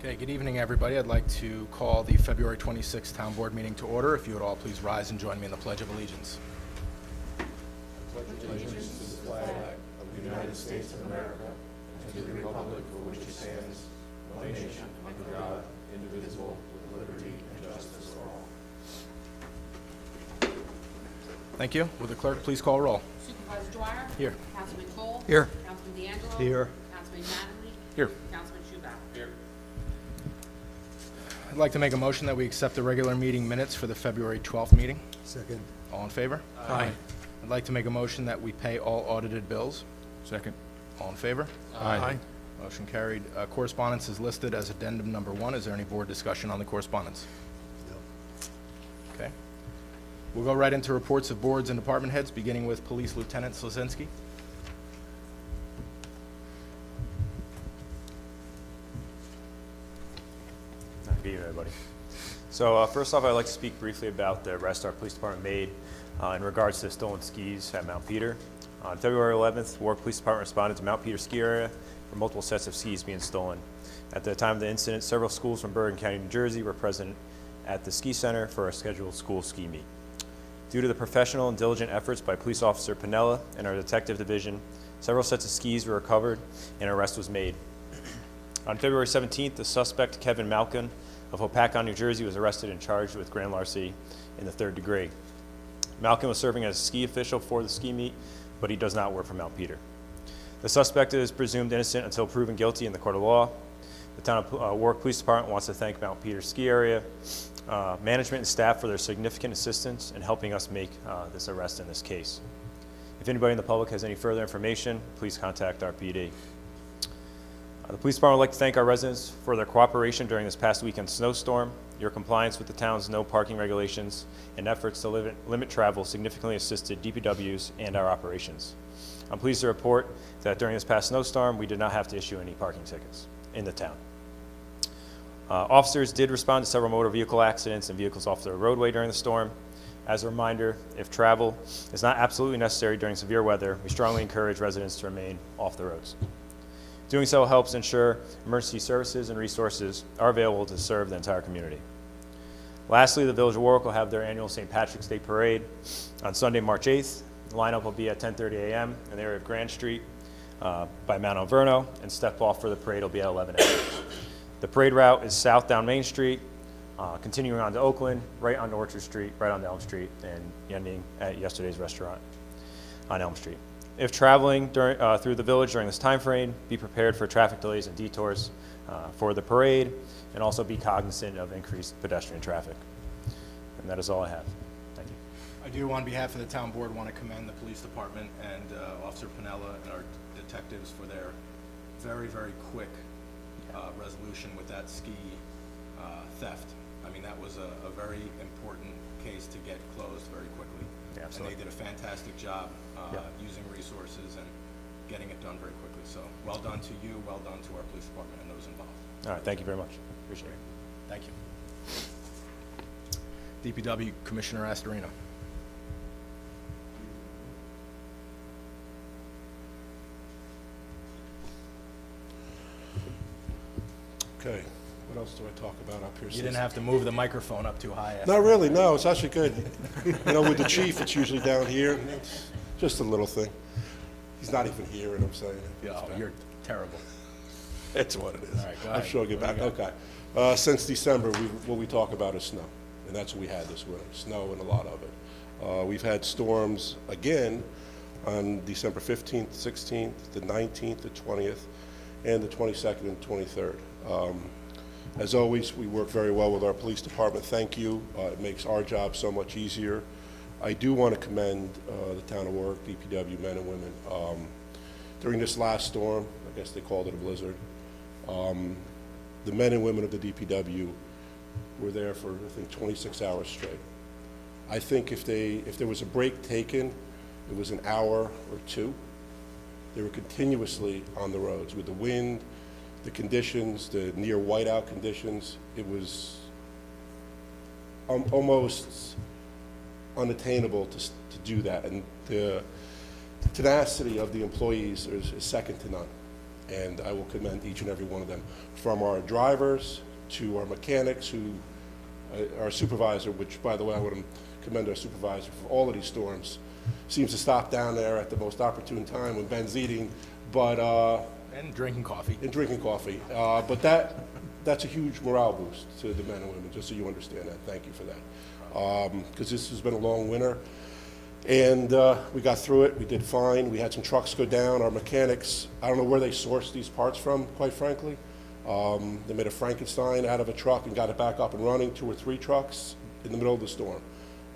Okay, good evening, everybody. I'd like to call the February 26th Town Board meeting to order. If you would all please rise and join me in the Pledge of Allegiance. I pledge allegiance to the flag of the United States of America and to the republic for which it stands, one nation, under God, indivisible, with liberty and justice for all. Thank you. Will the clerk please call roll? Supervisor Dwyer? Here. Councilman Cole? Here. Councilman D'Angelo? Here. Councilman Mattingly? Here. Councilman Schubach? Here. I'd like to make a motion that we accept the regular meeting minutes for the February 12th meeting. Second. All in favor? Aye. I'd like to make a motion that we pay all audited bills. Second. All in favor? Aye. Motion carried. Correspondence is listed as addendum number 1. Is there any board discussion on the correspondence? No. Okay. We'll go right into reports of boards and department heads, beginning with Police Lieutenant Slazinski. Good evening, everybody. So first off, I'd like to speak briefly about the arrest our police department made in regards to the stolen skis at Mount Peter. On February 11th, Warwick Police Department responded to Mount Peter ski area for multiple sets of skis being stolen. At the time of the incident, several schools from Bergen County, New Jersey were present at the ski center for a scheduled school ski meet. Due to the professional and diligent efforts by Police Officer Pinella and our detective division, several sets of skis were recovered and an arrest was made. On February 17th, the suspect, Kevin Malkin, of Hopatcong, New Jersey, was arrested and charged with grand larceny in the 3rd degree. Malkin was serving as a ski official for the ski meet, but he does not work for Mount Peter. The suspect is presumed innocent until proven guilty in the court of law. The Town of Warwick Police Department wants to thank Mount Peter ski area management and staff for their significant assistance in helping us make this arrest in this case. If anybody in the public has any further information, please contact our PD. The police department would like to thank our residents for their cooperation during this past weekend snowstorm. Your compliance with the town's no parking regulations and efforts to limit travel significantly assisted DPWs and our operations. I'm pleased to report that during this past snowstorm, we did not have to issue any parking tickets in the town. Officers did respond to several motor vehicle accidents and vehicles off the roadway during the storm. As a reminder, if travel is not absolutely necessary during severe weather, we strongly encourage residents to remain off the roads. Doing so helps ensure emergency services and resources are available to serve the entire community. Lastly, the Village of Warwick will have their annual St. Patrick's Day Parade on Sunday, March 8th. The lineup will be at 10:30 a.m. in the area of Grand Street by Mount Alverno, and step off for the parade will be at 11 a.m. The parade route is south down Main Street, continuing on to Oakland, right onto Orchard Street, right onto Elm Street, and ending at yesterday's restaurant on Elm Street. If traveling through the village during this time frame, be prepared for traffic delays and detours for the parade, and also be cognizant of increased pedestrian traffic. And that is all I have. Thank you. I do, on behalf of the town board, want to commend the police department and Officer Pinella and our detectives for their very, very quick resolution with that ski theft. I mean, that was a very important case to get closed very quickly. Yeah, and they did a fantastic job using resources and getting it done very quickly. So well done to you, well done to our police department and those involved. All right, thank you very much. Appreciate it. Thank you. DPW Commissioner Astorino. Okay, what else do I talk about up here? You didn't have to move the microphone up too high. Not really, no, it's actually good. You know, with the chief, it's usually down here. It's just a little thing. He's not even here, and I'm saying it. Yeah, It's oh, bad. you're terrible. It's what it is. All right, go I'm ahead. sure I'll get What do back. you got? Okay. Since December, what we talk about is snow, and that's what we had this winter, snow and a lot of it. We've had storms again on December 15th, 16th, the 19th, the 20th, and the 22nd and 23rd. As always, we work very well with our police department. Thank you. It makes our job so much easier. I do want to commend the Town of Warwick, DPW men and women. During this last storm, I guess they called it a blizzard, the men and women of the DPW were there for, I think, 26 hours straight. I think if there was a break taken, it was an hour or two. They were continuously on the roads with the wind, the conditions, the near whiteout conditions. It was almost unattainable to do that, and the tenacity of the employees is second to none. and I will commend each and every one of them, from our drivers to our mechanics, who, our supervisor, which, by the way, I want to commend our supervisor for all of these storms, seems to stop down there at the most opportune time when Ben's eating, but And drinking coffee. But that's a huge morale boost to the men and women, just so you understand that. Thank you for that. Because this has been a long winter, and we got through it. We did fine. We had some trucks go down. Our mechanics, I don't know where they sourced these parts from, quite frankly. They made a Frankenstein out of a truck and got it back up and running, 2 or 3 trucks in the middle of the storm.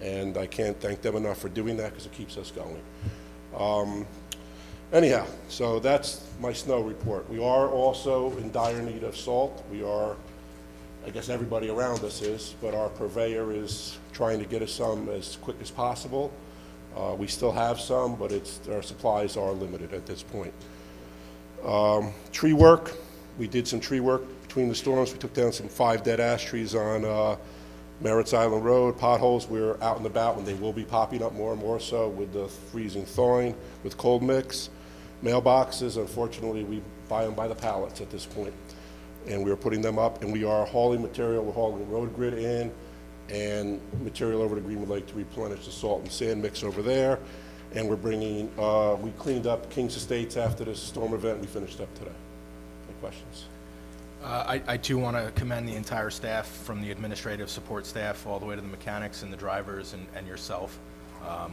And I can't thank them enough for doing that, because it keeps us going. Anyhow, so that's my snow report. We are also in dire need of salt. We are, I guess everybody around us is, but our purveyor is trying to get us some as quick as possible. We still have some, but our supplies are limited at this point. Tree work, we did some tree work between the storms. We took down some 5 dead ash trees on Merritt's Island Road. Potholes, we're out and about, and they will be popping up more and more so with the freezing thawing, with cold mix. Mailboxes, unfortunately, we buy them by the pallets at this point, and we're putting them up, and we are hauling material. We're hauling road grid in and material over to Greenwood Lake to replenish the salt and sand mix over there. And we're bringing, we cleaned up Kings Estates after this storm event. We finished up today. Any questions? I too want to commend the entire staff, from the administrative support staff all the way to the mechanics and the drivers and yourself,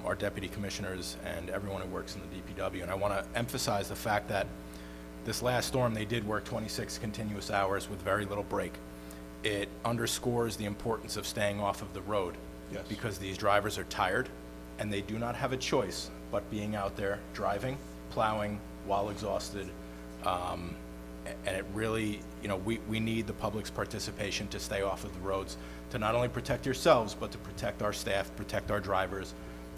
our deputy commissioners, and everyone who works in the DPW. And I want to emphasize the fact that this last storm, they did work 26 continuous hours with very little break. It underscores the importance of staying off of the road. Yes. Because these drivers are tired, and they do not have a choice but being out there driving, plowing while exhausted. And it really, we need the public's participation to stay off of the roads, to not only protect yourselves, but to protect our staff, protect our drivers,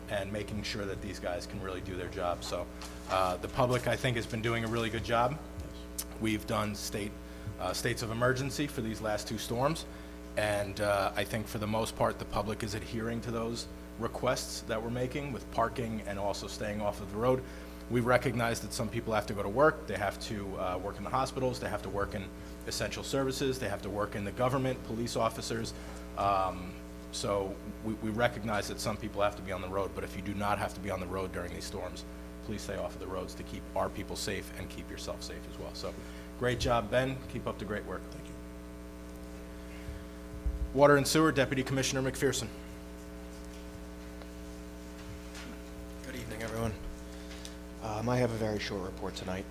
and making sure that these guys can really do their job. So the public, I think, has been doing a really good job. We've done states of emergency for these last 2 storms, and I think for the most part, the public is adhering to those requests that we're making with parking and also staying off of the road. We recognize that some people have to go to work, they have to work in the hospitals, they have to work in essential services, they have to work in the government, police officers. So we recognize that some people have to be on the road, but if you do not have to be on the road during these storms, please stay off of the roads to keep our people safe and keep yourself safe as well. So great job, Ben. Keep up the great work. Thank you. Water and Sewer, Deputy Commissioner McPherson. Good evening, everyone. I have a very short report tonight.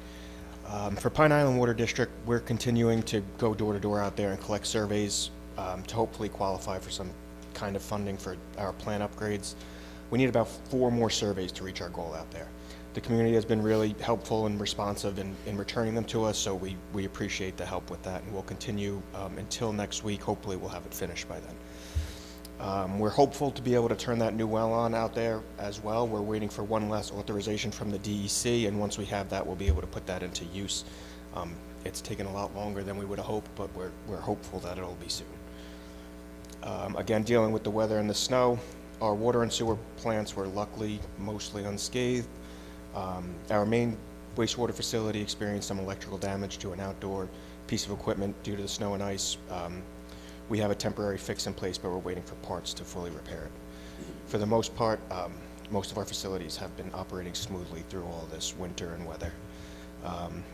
For Pine Island Water District, we're continuing to go door to door out there and collect surveys to hopefully qualify for some kind of funding for our plant upgrades. We need about 4 more surveys to reach our goal out there. The community has been really helpful and responsive in returning them to us, so we appreciate the help with that, and we'll continue until next week. Hopefully we'll have it finished by then. We're hopeful to be able to turn that new well on out there as well. We're waiting for one last authorization from the DEC, and once we have that, we'll be able to put that into use. It's taken a lot longer than we would have hoped, but we're hopeful that it'll be soon. Again, dealing with the weather and the snow, our water and sewer plants were luckily mostly unscathed. Our main wastewater facility experienced some electrical damage to an outdoor piece of equipment due to the snow and ice. We have a temporary fix in place, but we're waiting for parts to fully repair it. For the most part, most of our facilities have been operating smoothly through all this winter and weather.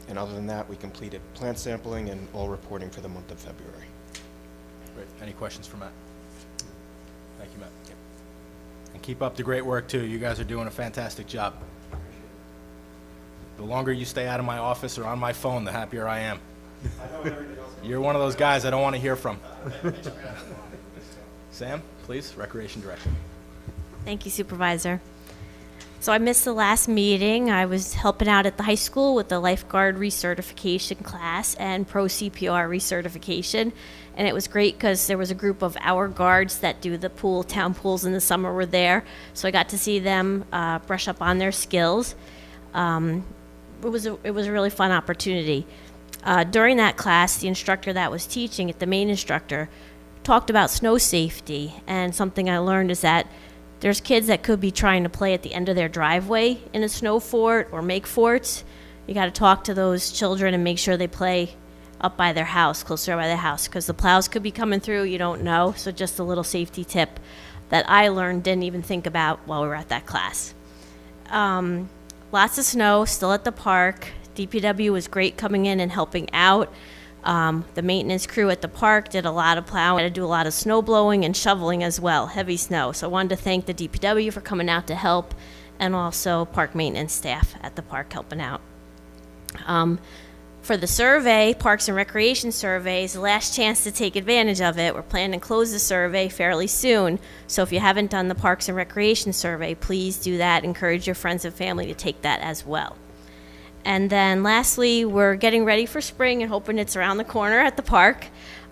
And other than that, we completed plant sampling and all reporting for the month of February. Great. Any questions for Matt? Thank you, Matt. Yep. And keep up the great work, too. You guys are doing a fantastic job. The longer you stay out of my office or on my phone, the happier I am. You're one of those guys I don't want to hear from. Sam, please, Recreation Director. Thank you, Supervisor. So I missed the last meeting. I was helping out at the high school with the lifeguard recertification class and pro CPR recertification. And it was great because there was a group of our guards that do the town pools in the summer were there. So I got to see them brush up on their skills. It was a really fun opportunity. During that class, the instructor that was teaching it, the main instructor, talked about snow safety. And something I learned is that there's kids that could be trying to play at the end of their driveway in a snow fort or make forts. you got to talk to those children and make sure they play up by their house, closer by their house, because the plows could be coming through, you don't know. So just a little safety tip that I learned, didn't even think about while we were at that class. Lots of snow still at the park. DPW was great coming in and helping out. The maintenance crew at the park did a lot of plowing. I had to do a lot of snow blowing and shoveling as well, heavy snow. So I wanted to thank the DPW for coming out to help, and also park maintenance staff at the park helping out. For the survey, Parks and Recreation surveys, the last chance to take advantage of it. We're planning to close the survey fairly soon. So if you haven't done the Parks and Recreation survey, please do that. Encourage your friends and family to take that as well. And then lastly, we're getting ready for spring and hoping it's around the corner at the park.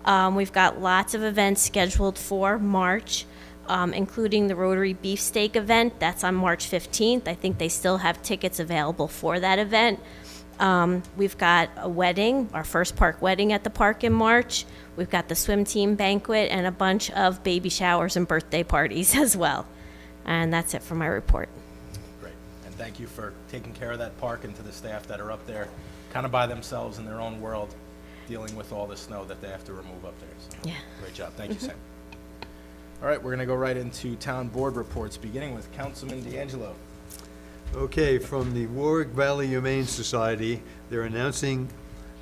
We've got lots of events scheduled for March, including the Rotary Beefsteak event. That's on March 15th. I think they still have tickets available for that event. We've got a wedding, our first park wedding at the park in March. We've got the swim team banquet and a bunch of baby showers and birthday parties as well. And that's it for my report. Great. And thank you for taking care of that park, and to the staff that are up there kind of by themselves in their own world, dealing with all the snow that they have to remove up there. So, Yeah. great job. Thank you, Sam. All right, we're going to go right into town board reports, beginning with Councilman D'Angelo. Okay, from the Warwick Valley Humane Society, they're announcing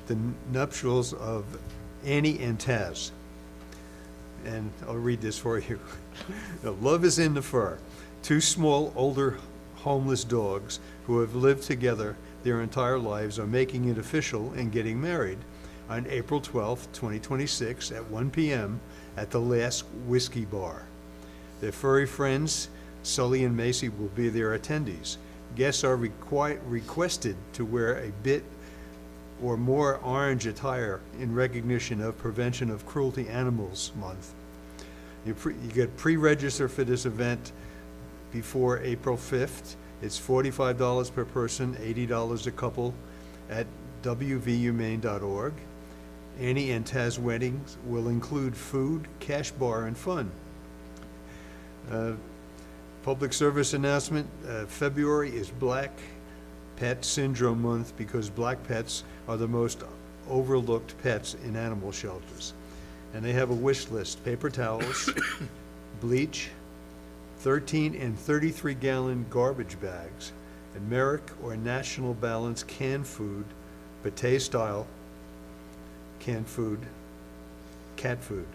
the nuptials of Annie and Taz. And I'll read this for you. Love is in the fur. Two small, older, homeless dogs who have lived together their entire lives are making it official and getting married on April 12th, 2026 at 1 p.m. at the Last Whiskey Bar. Their furry friends, Sully and Macy, will be their attendees. Guests are requested to wear a bit or more orange attire in recognition of Prevention of Cruelty Animals Month. You get pre-register for this event before April 5th. It's $45 per person, $80 a couple at wvhumane.org. Annie and Taz weddings will include food, cash bar, and fun. Public service announcement, February is Black Pet Syndrome Month because black pets are the most overlooked pets in animal shelters. And they have a wish list: paper towels, bleach, 13 and 33-gallon garbage bags, and Merrick or National Balance canned food, Pate style canned food, cat food.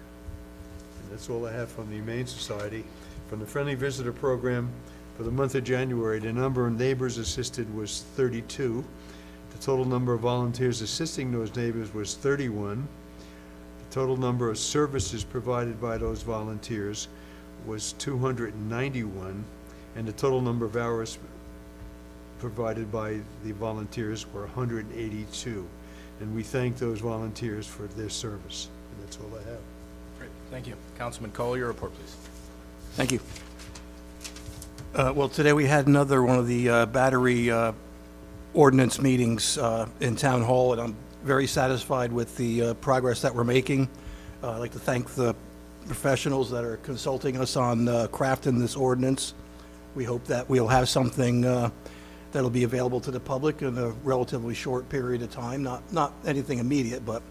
And that's all I have from the Humane Society. From the Friendly Visitor Program, for the month of January, the number of neighbors assisted was 32. The total number of volunteers assisting those neighbors was 31. The total number of services provided by those volunteers was 291, and the total number of hours provided by the volunteers were 182. And we thank those volunteers for their service. And that's all I have. Great, thank you. Councilman Cole, your report, please. Thank you. Well, today we had another one of the battery ordinance meetings in Town Hall, and I'm very satisfied with the progress that we're making. I'd like to thank the professionals that are consulting us on crafting this ordinance. We hope that we'll have something that'll be available to the public in a relatively short period of time, not anything immediate, but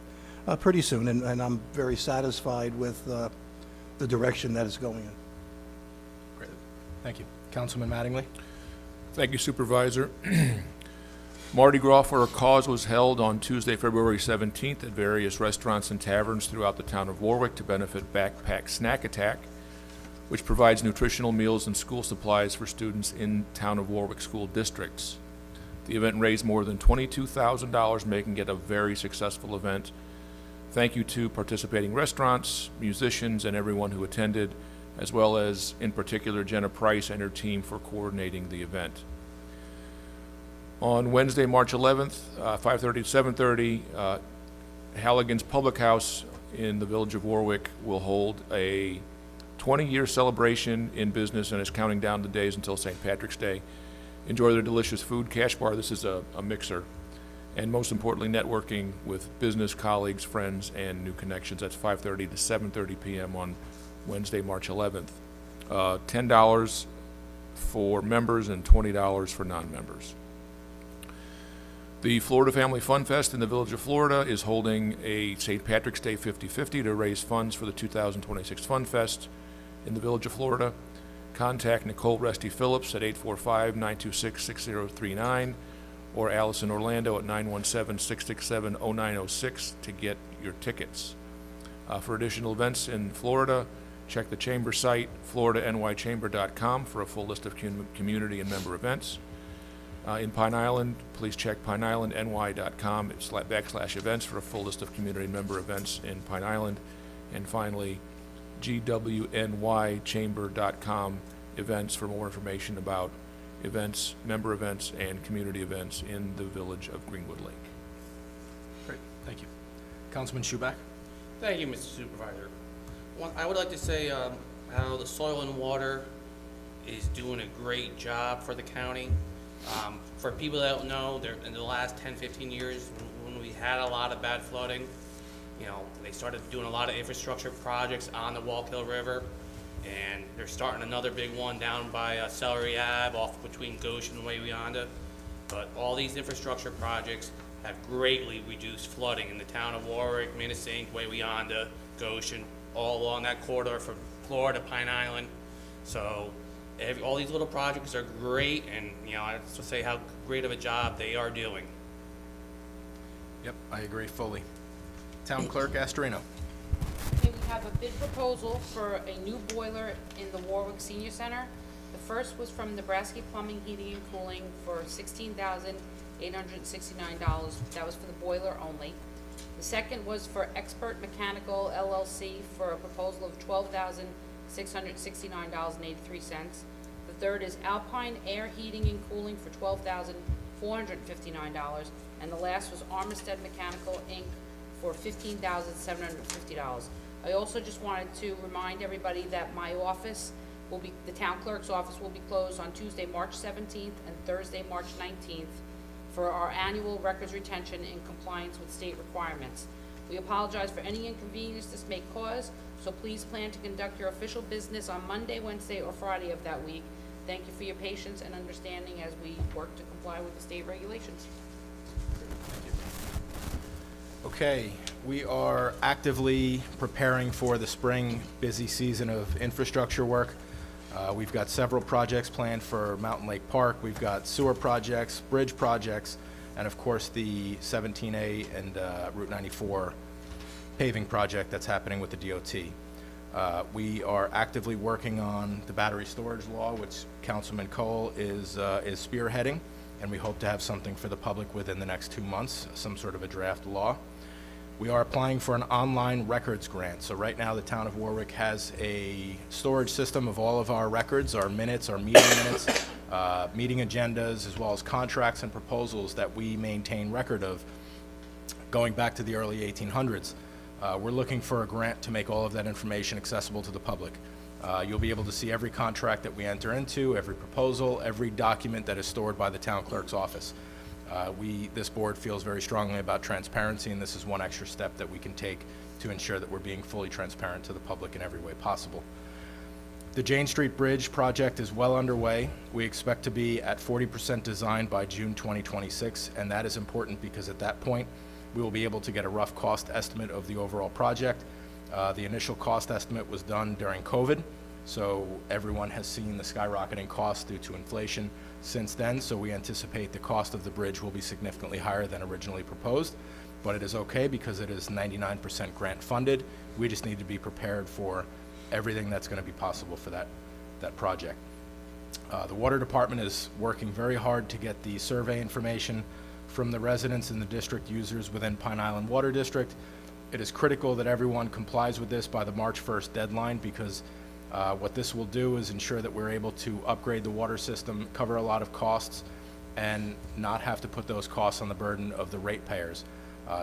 pretty soon, and I'm very satisfied with the direction that it's going in. Great, thank you. Councilman Mattingly? Thank you, Supervisor. Mardi Gras for a Cause was held on Tuesday, February 17th at various restaurants and taverns throughout the town of Warwick to benefit Backpack Snack Attack, which provides nutritional meals and school supplies for students in Town of Warwick school districts. The event raised more than $22,000, making it a very successful event. Thank you to participating restaurants, musicians, and everyone who attended, as well as, in particular, Jenna Price and her team for coordinating the event. On Wednesday, March 11th, 5:30 to 7:30, Halligan's Public House in the village of Warwick will hold a 20-year celebration in business and is counting down the days until St. Patrick's Day. Enjoy their delicious food. Cash bar, this is a mixer. And most importantly, networking with business colleagues, friends, and new connections. That's 5:30 to 7:30 p.m. on Wednesday, March 11th. $10 for members and $20 for non-members. The Florida Family Fun Fest in the Village of Florida is holding a St. Patrick's Day 50/50 to raise funds for the 2026 Fun Fest in the Village of Florida. Contact Nicole Resty Phillips at 845-926-6039 or Allison Orlando at 917-667-0906 to get your tickets. For additional events in Florida, check the Chamber site, floridanychamber.com, for a full list of community and member events. In Pine Island, please check pineislandny.com/events for a full list of community and member events in Pine Island. And finally, gwnychamber.com events for more information about events, member events, and community events in the village of Greenwood Lake. Great, thank you. Councilman Schuback? Thank you, Mr. Supervisor. I would like to say how the Soil and Water is doing a great job for the county. For people that don't know, in the last 10, 15 years, when we had a lot of bad flooding, you know, they started doing a lot of infrastructure projects on the Wallkill River, and they're starting another big one down by Celery Ave, off between Goshen and Wayanda. But all these infrastructure projects have greatly reduced flooding in the town of Warwick, Minnesink, Wayanda, Goshen, all along that corridor from Florida to Pine Island. So all these little projects are great, and you know, I just want to say how great of a job they are doing. Yep, I agree fully. Town Clerk Astorino. Okay, we have a bid proposal for a new boiler in the Warwick Senior Center. The first was from Nebraska Plumbing, Heating, and Cooling for $16,869. That was for the boiler only. The second was for Expert Mechanical LLC for a proposal of $12,669.83. The third is Alpine Air Heating and Cooling for $12,459. And the last was Armistead Mechanical, Inc. for $15,750. I also just wanted to remind everybody that my office will be, the town clerk's office will be closed on Tuesday, March 17th and Thursday, March 19th for our annual records retention in compliance with state requirements. We apologize for any inconvenience this may cause, so please plan to conduct your official business on Monday, Wednesday, or Friday of that week. Thank you for your patience and understanding as we work to comply with the state regulations. Okay, we are actively preparing for the spring busy season of infrastructure work. We've got several projects planned for Mountain Lake Park. We've got sewer projects, bridge projects, and of course the 17A and Route 94 paving project that's happening with the DOT. We are actively working on the battery storage law, which Councilman Cole is spearheading, and we hope to have something for the public within the next 2 months, some sort of a draft law. We are applying for an online records grant. So right now the town of Warwick has a storage system of all of our records, our minutes, our meeting minutes, meeting agendas, as well as contracts and proposals that we maintain record of going back to the early 1800s. We're looking for a grant to make all of that information accessible to the public. You'll be able to see every contract that we enter into, every proposal, every document that is stored by the town clerk's office. This board feels very strongly about transparency, and this is one extra step that we can take to ensure that we're being fully transparent to the public in every way possible. The Jane Street Bridge project is well underway. We expect to be at 40% design by June 2026, and that is important because at that point, we will be able to get a rough cost estimate of the overall project. The initial cost estimate was done during COVID, so everyone has seen the skyrocketing costs due to inflation since then, so we anticipate the cost of the bridge will be significantly higher than originally proposed, but it is okay because it is 99% grant funded. We just need to be prepared for everything that's going to be possible for that project. The water department is working very hard to get the survey information from the residents and the district users within Pine Island Water District. It is critical that everyone complies with this by the March 1st deadline because what this will do is ensure that we're able to upgrade the water system, cover a lot of costs, and not have to put those costs on the burden of the ratepayers.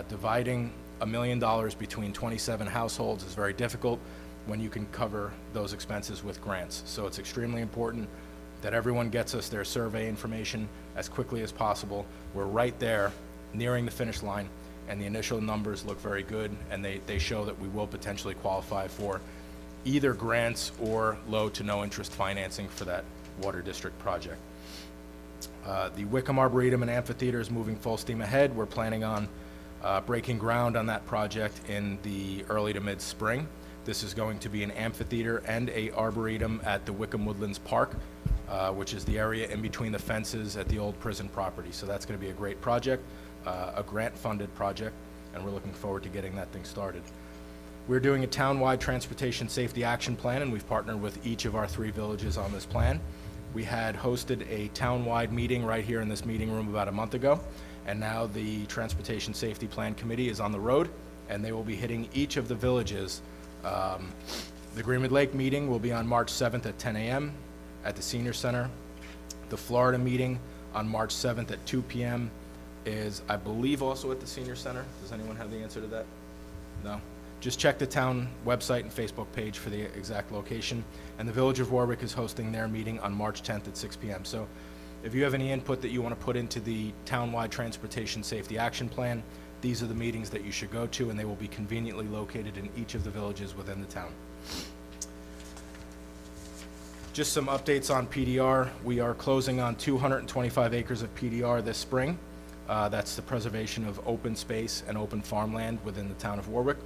Dividing $1 million between 27 households is very difficult when you can cover those expenses with grants. So it's extremely important that everyone gets us their survey information as quickly as possible. We're right there, nearing the finish line, and the initial numbers look very good, and they show that we will potentially qualify for either grants or low to no interest financing for that water district project. The Wickham Arboretum and Amphitheater is moving full steam ahead. We're planning on breaking ground on that project in the early to mid-spring. This is going to be an amphitheater and a arboretum at the Wickham Woodlands Park, which is the area in between the fences at the old prison property. So that's going to be a great project, a grant-funded project, and we're looking forward to getting that thing started. We're doing a town-wide transportation safety action plan, and we've partnered with each of our 3 villages on this plan. We had hosted a town-wide meeting right here in this meeting room about a month ago, and now the Transportation Safety Plan Committee is on the road, and they will be hitting each of the villages. The Greenwood Lake meeting will be on March 7th at 10 a.m. at the Senior Center. The Florida meeting on March 7th at 2 p.m. is, I believe, also at the Senior Center. Does anyone have the answer to that? No? Just check the town website and Facebook page for the exact location. And the Village of Warwick is hosting their meeting on March 10th at 6 p.m. So if you have any input that you want to put into the town-wide transportation safety action plan, these are the meetings that you should go to, and they will be conveniently located in each of the villages within the town. Just some updates on PDR. We are closing on 225 acres of PDR this spring. That's the preservation of open space and open farmland within the town of Warwick.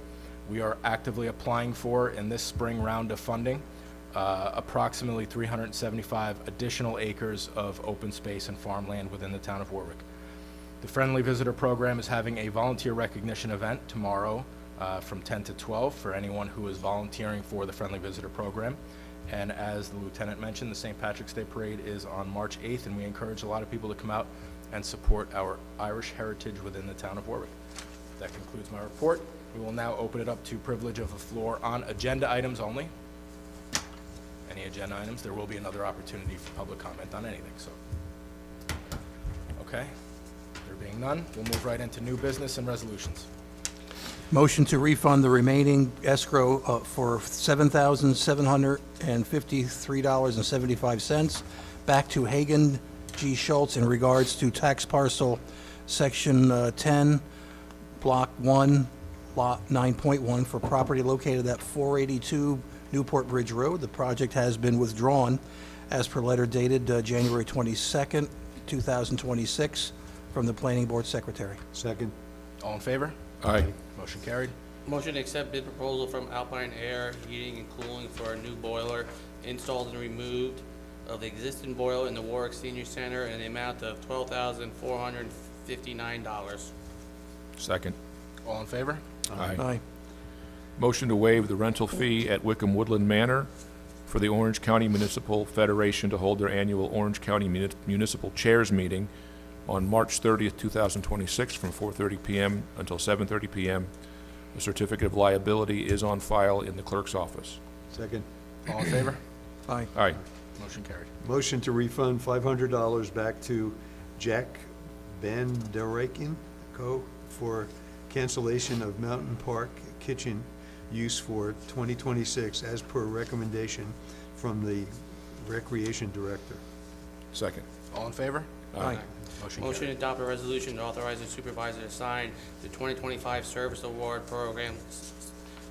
We are actively applying for, in this spring round of funding, approximately 375 additional acres of open space and farmland within the town of Warwick. The Friendly Visitor Program is having a volunteer recognition event tomorrow from 10 to 12 for anyone who is volunteering for the Friendly Visitor Program. And as the Lieutenant mentioned, the St. Patrick's Day Parade is on March 8th, and we encourage a lot of people to come out and support our Irish heritage within the town of Warwick. That concludes my report. We will now open it up to privilege of the floor on agenda items only. Any agenda items? There will be another opportunity for public comment on anything, so. Okay. There being none, we'll move right into new business and resolutions. Motion to refund the remaining escrow for $7,753.75 back to Hagan G. Schultz in regards to tax parcel section 10, block 1, lot 9.1 for property located at 482 Newport Bridge Road. The project has been withdrawn as per letter dated January 22nd, 2026 from the Planning Board Secretary. Second. All in favor? Aye. Motion carried. Motion to accept bid proposal from Alpine Air Heating and Cooling for a new boiler installed and removed of the existing boiler in the Warwick Senior Center in the amount of $12,459. Second. All in favor? Aye. Motion to waive the rental fee at Wickham Woodland Manor for the Orange County Municipal Federation to hold their annual Orange County Municipal Chairs meeting on March 30th, 2026 from 4:30 p.m. until 7:30 p.m. A certificate of liability is on file in the clerk's office. Second. All in favor? Aye. Aye. Motion carried. Motion to refund $500 back to Jack Banderakin Co. for cancellation of Mountain Park Kitchen use for 2026 as per recommendation from the Recreation Director. Second. All in favor? Aye. Motion Motion to carried. adopt a resolution to authorize the supervisor to sign the 2025 Service Award Program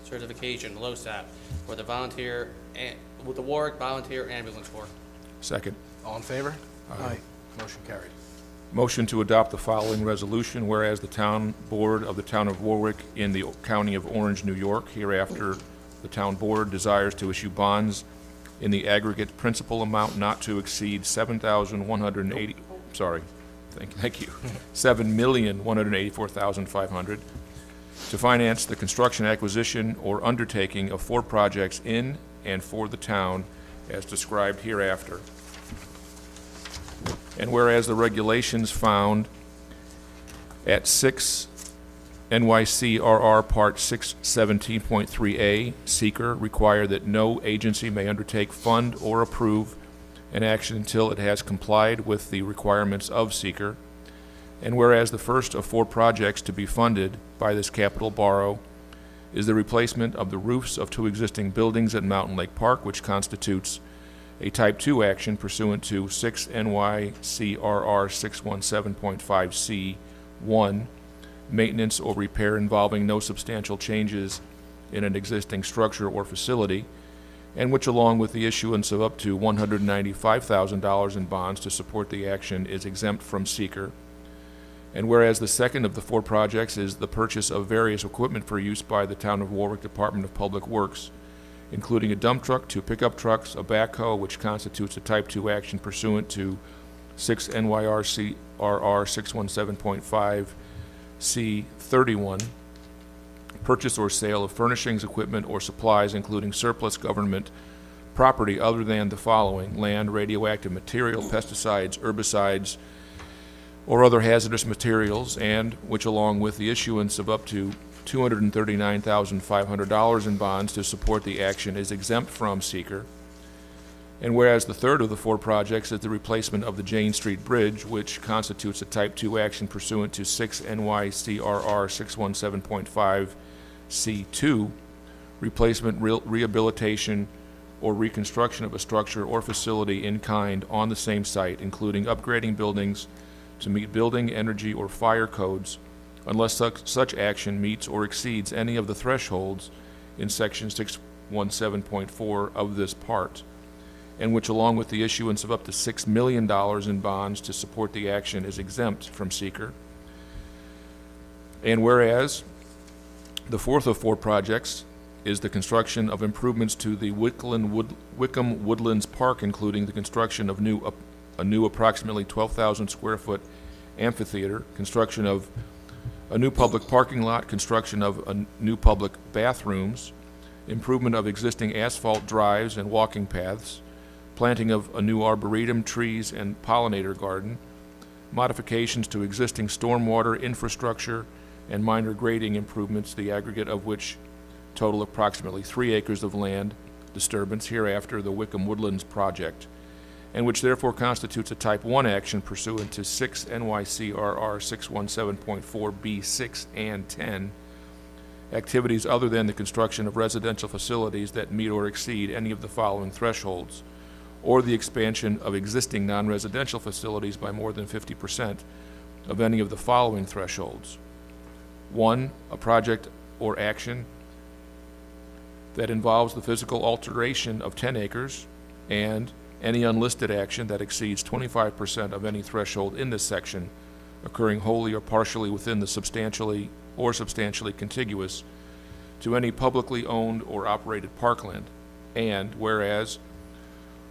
Certification, LoSAP, for the with the Warwick Volunteer Ambulance Corps. Second. All in favor? Aye. Motion carried. Motion to adopt the following resolution, whereas the town board of the town of Warwick in the county of Orange, New York, hereafter the town board desires to issue bonds in the aggregate principal amount not to exceed $7,180, sorry, thank you, $7,184,500 to finance the construction, acquisition, or undertaking of 4 projects in and for the town as described hereafter. And whereas the regulations found at 6 NYCRR Part 617.3A, seeker, require that no agency may undertake, fund, or approve an action until it has complied with the requirements of seeker. And whereas the first of 4 projects to be funded by this capital borrow is the replacement of the roofs of 2 existing buildings at Mountain Lake Park, which constitutes a Type 2 action pursuant to 6 NYCRR 617.5C1, maintenance or repair involving no substantial changes in an existing structure or facility. and which, along with the issuance of up to $195,000 in bonds to support the action, is exempt from seeker. And whereas the second of the 4 projects is the purchase of various equipment for use by the Town of Warwick Department of Public Works, including a dump truck, 2 pickup trucks, a backhoe, which constitutes a Type 2 action pursuant to 6 NYRCRR 617.5 C31, purchase or sale of furnishings, equipment, or supplies, including surplus government property other than the following: land, radioactive material, pesticides, herbicides, or other hazardous materials, and which, along with the issuance of up to $239,500 in bonds to support the action, is exempt from seeker. And whereas the third of the 4 projects is the replacement of the Jane Street Bridge, which constitutes a Type 2 action pursuant to 6 NYCRR 617.5 C2, replacement, rehabilitation, or reconstruction of a structure or facility in kind on the same site, including upgrading buildings to meet building, energy, or fire codes, unless such action meets or exceeds any of the thresholds in Section 617.4 of this part, and which, along with the issuance of up to $6 million in bonds to support the action, is exempt from seeker. And whereas the fourth of 4 projects is the construction of improvements to the Wickham Woodlands Park, including the construction of a new approximately 12,000 square foot amphitheater, construction of a new public parking lot, construction of new public bathrooms, improvement of existing asphalt drives and walking paths, planting of a new arboretum, trees, and pollinator garden, modifications to existing stormwater infrastructure, and minor grading improvements, the aggregate of which total approximately 3 acres of land disturbance, hereafter the Wickham Woodlands project, and which therefore constitutes a Type 1 action pursuant to 6 NYCRR 617.4 B6 and 10, activities other than the construction of residential facilities that meet or exceed any of the following thresholds, or the expansion of existing non-residential facilities by more than 50% of any of the following thresholds. 1, a project or action that involves the physical alteration of 10 acres, and any unlisted action that exceeds 25% of any threshold in this section, occurring wholly or partially within the substantially contiguous to any publicly owned or operated parkland. And whereas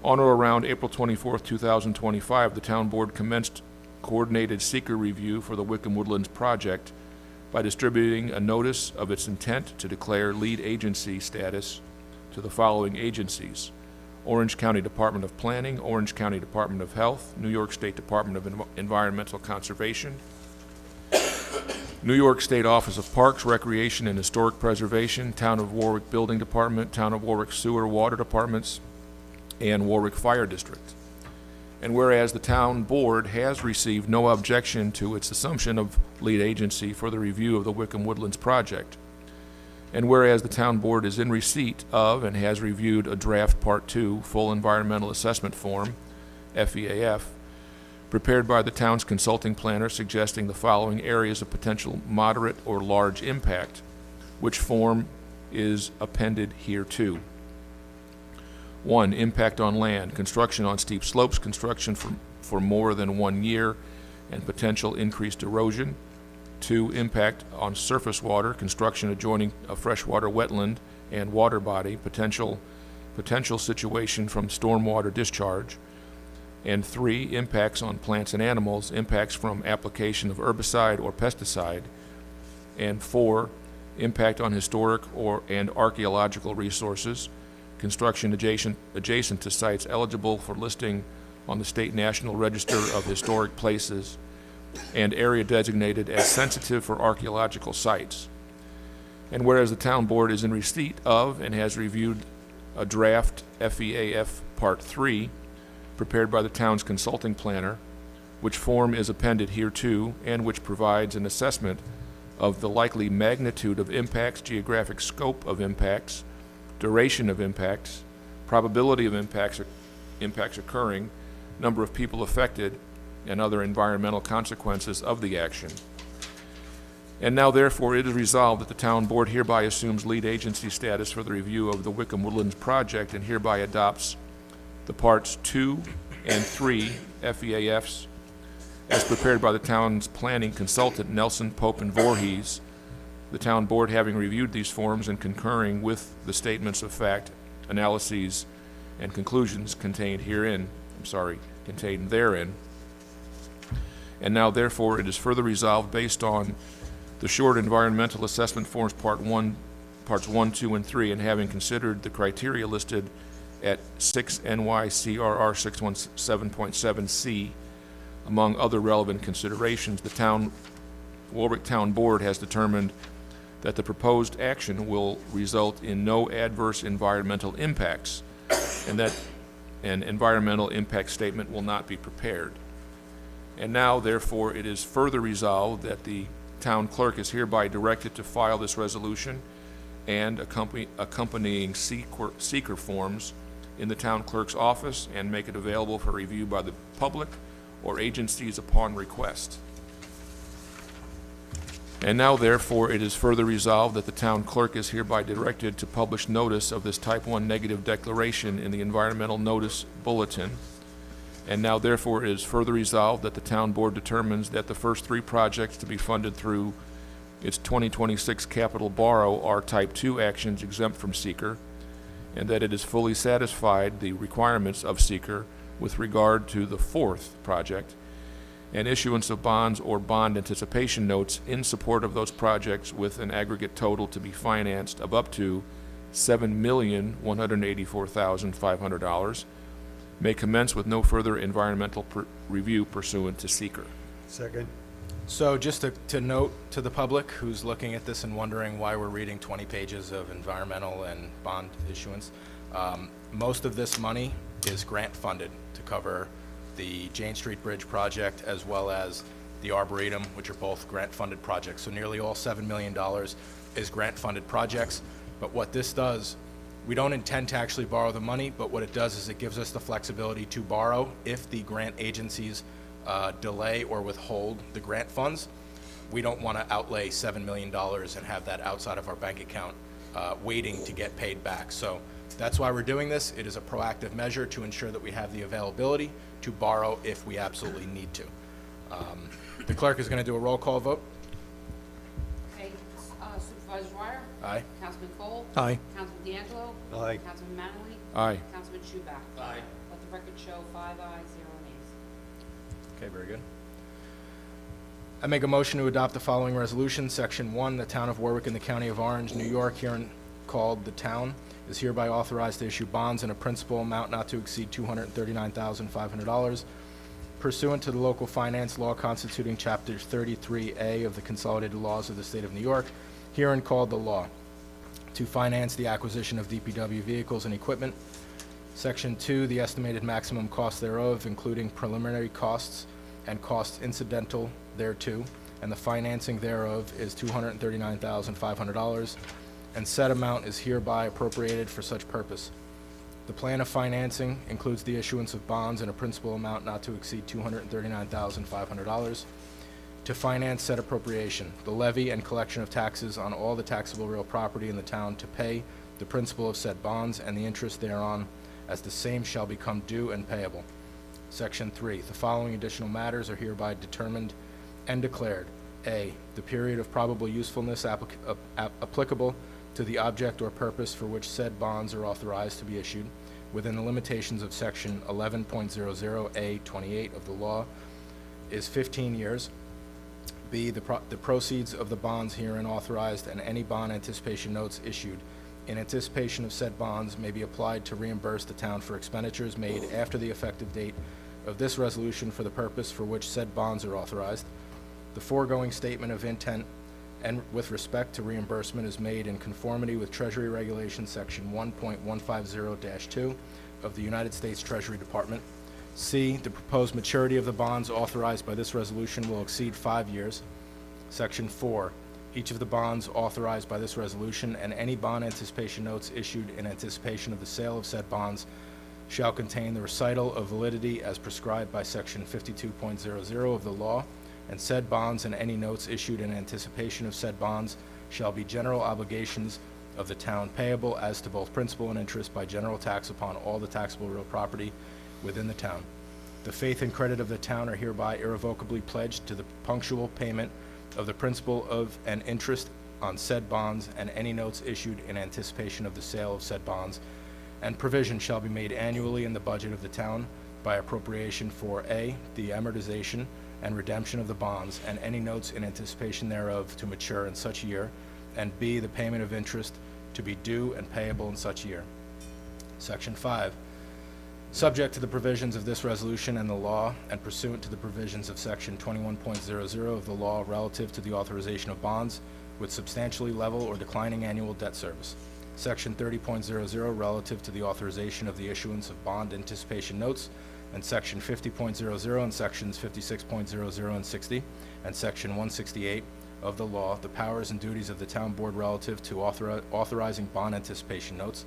on or around April 24, 2025, the Town Board commenced coordinated seeker review for the Wickham Woodlands project by distributing a notice of its intent to declare lead agency status to the following agencies: Orange County Department of Planning, Orange County Department of Health, New York State Department of Environmental Conservation, New York State Office of Parks, Recreation, and Historic Preservation, Town of Warwick Building Department, Town of Warwick Sewer Water Departments, and Warwick Fire District. And whereas the Town Board has received no objection to its assumption of lead agency for the review of the Wickham Woodlands project, and whereas the Town Board is in receipt of and has reviewed a draft Part 2 Full Environmental Assessment Form, FEAF, prepared by the town's consulting planner, suggesting the following areas of potential moderate or large impact, which form is appended hereto. 1, impact on land, construction on steep slopes, construction for more than 1 year, and potential increased erosion. 2, impact on surface water, construction adjoining a freshwater wetland and water body, potential situation from stormwater discharge. And 3, impacts on plants and animals, impacts from application of herbicide or pesticide. And 4, impact on historic and archaeological resources, construction adjacent to sites eligible for listing on the State National Register of Historic Places, and area designated as sensitive for archaeological sites. And whereas the Town Board is in receipt of and has reviewed a draft FEAF Part 3 prepared by the town's consulting planner, which form is appended hereto, and which provides an assessment of the likely magnitude of impacts, geographic scope of impacts, duration of impacts, probability of impacts occurring, number of people affected, and other environmental consequences of the action. And now therefore it is resolved that the town board hereby assumes lead agency status for the review of the Wickham Woodlands project and hereby adopts the parts 2 and 3 FEAFs as prepared by the town's planning consultant Nelson, Pope, and Voorhees, the town board having reviewed these forms and concurring with the statements of fact, analyses, and conclusions contained therein. And now therefore it is further resolved based on the short environmental assessment forms parts 1, 2, and 3, and having considered the criteria listed at 6 NYCRR 617.7C, among other relevant considerations, the Warwick Town Board has determined that the proposed action will result in no adverse environmental impacts, and that an environmental impact statement will not be prepared. And now, therefore, it is further resolved that the town clerk is hereby directed to file this resolution and accompanying seeker forms in the town clerk's office and make it available for review by the public or agencies upon request. And now, therefore, it is further resolved that the town clerk is hereby directed to publish notice of this Type 1 negative declaration in the Environmental Notice Bulletin. And now, therefore, it is further resolved that the town board determines that the first 3 projects to be funded through its 2026 capital borrow are Type 2 actions exempt from seeker, and that it has fully satisfied the requirements of seeker with regard to the 4th project, and issuance of bonds or bond anticipation notes in support of those projects with an aggregate total to be financed of up to $7,184,500 may commence with no further environmental review pursuant to seeker. Second. So just to note to the public who's looking at this and wondering why we're reading 20 pages of environmental and bond issuance, most of this money is grant funded to cover the Jane Street Bridge project as well as the Arboretum, which are both grant funded projects. So nearly all $7 million is grant funded projects. But what this does, we don't intend to actually borrow the money, but what it does is it gives us the flexibility to borrow if the grant agencies delay or withhold the grant funds. We don't want to outlay $7 million and have that outside of our bank account waiting to get paid back. So that's why we're doing this. It is a proactive measure to ensure that we have the availability to borrow if we absolutely need to. The clerk is going to do a roll call vote. Okay, Supervisor Dwyer? Aye. Councilman Cole? Aye. Councilman D'Angelo? Aye. Councilman Manley? Aye. Councilman Schubach? Aye. Let the record show 5 ayes, 0 nays. Okay, very good. I make a motion to adopt the following resolution. Section 1, the Town of Warwick in the County of Orange, New York, herein called the town, is hereby authorized to issue bonds in a principal amount not to exceed $239,500 pursuant to the local finance law constituting Chapter 33A of the Consolidated Laws of the State of New York, herein called the law, to finance the acquisition of DPW vehicles and equipment. Section 2, the estimated maximum cost thereof, including preliminary costs and costs incidental thereto, and the financing thereof is $239,500, and said amount is hereby appropriated for such purpose. The plan of financing includes the issuance of bonds in a principal amount not to exceed $239,500 to finance said appropriation, the levy and collection of taxes on all the taxable real property in the town to pay the principal of said bonds and the interest thereon, as the same shall become due and payable. Section 3, the following additional matters are hereby determined and declared. A, the period of probable usefulness applicable to the object or purpose for which said bonds are authorized to be issued within the limitations of Section 11.00A28 of the law is 15 years. B, the proceeds of the bonds herein authorized and any bond anticipation notes issued in anticipation of said bonds may be applied to reimburse the town for expenditures made after the effective date of this resolution for the purpose for which said bonds are authorized. The foregoing statement of intent and with respect to reimbursement is made in conformity with Treasury Regulation Section 1.150-2 of the United States Treasury Department. C, the proposed maturity of the bonds authorized by this resolution will exceed 5 years. Section 4, each of the bonds authorized by this resolution and any bond anticipation notes issued in anticipation of the sale of said bonds shall contain the recital of validity as prescribed by Section 52.00 of the law, and said bonds and any notes issued in anticipation of said bonds shall be general obligations of the town payable as to both principal and interest by general tax upon all the taxable real property within the town. The faith and credit of the town are hereby irrevocably pledged to the punctual payment of the principal of and interest on said bonds and any notes issued in anticipation of the sale of said bonds, and provision shall be made annually in the budget of the town by appropriation for A, the amortization and redemption of the bonds and any notes in anticipation thereof to mature in such year, and B, the payment of interest to be due and payable in such year. Section 5. Subject to the provisions of this resolution and the law, and pursuant to the provisions of Section 21.00 of the law relative to the authorization of bonds with substantially level or declining annual debt service. Section 30.00 relative to the authorization of the issuance of bond anticipation notes, and Section 50.00 and Sections 56.00 and 60, and Section 168 of the law, the powers and duties of the town board relative to authorizing bond anticipation notes,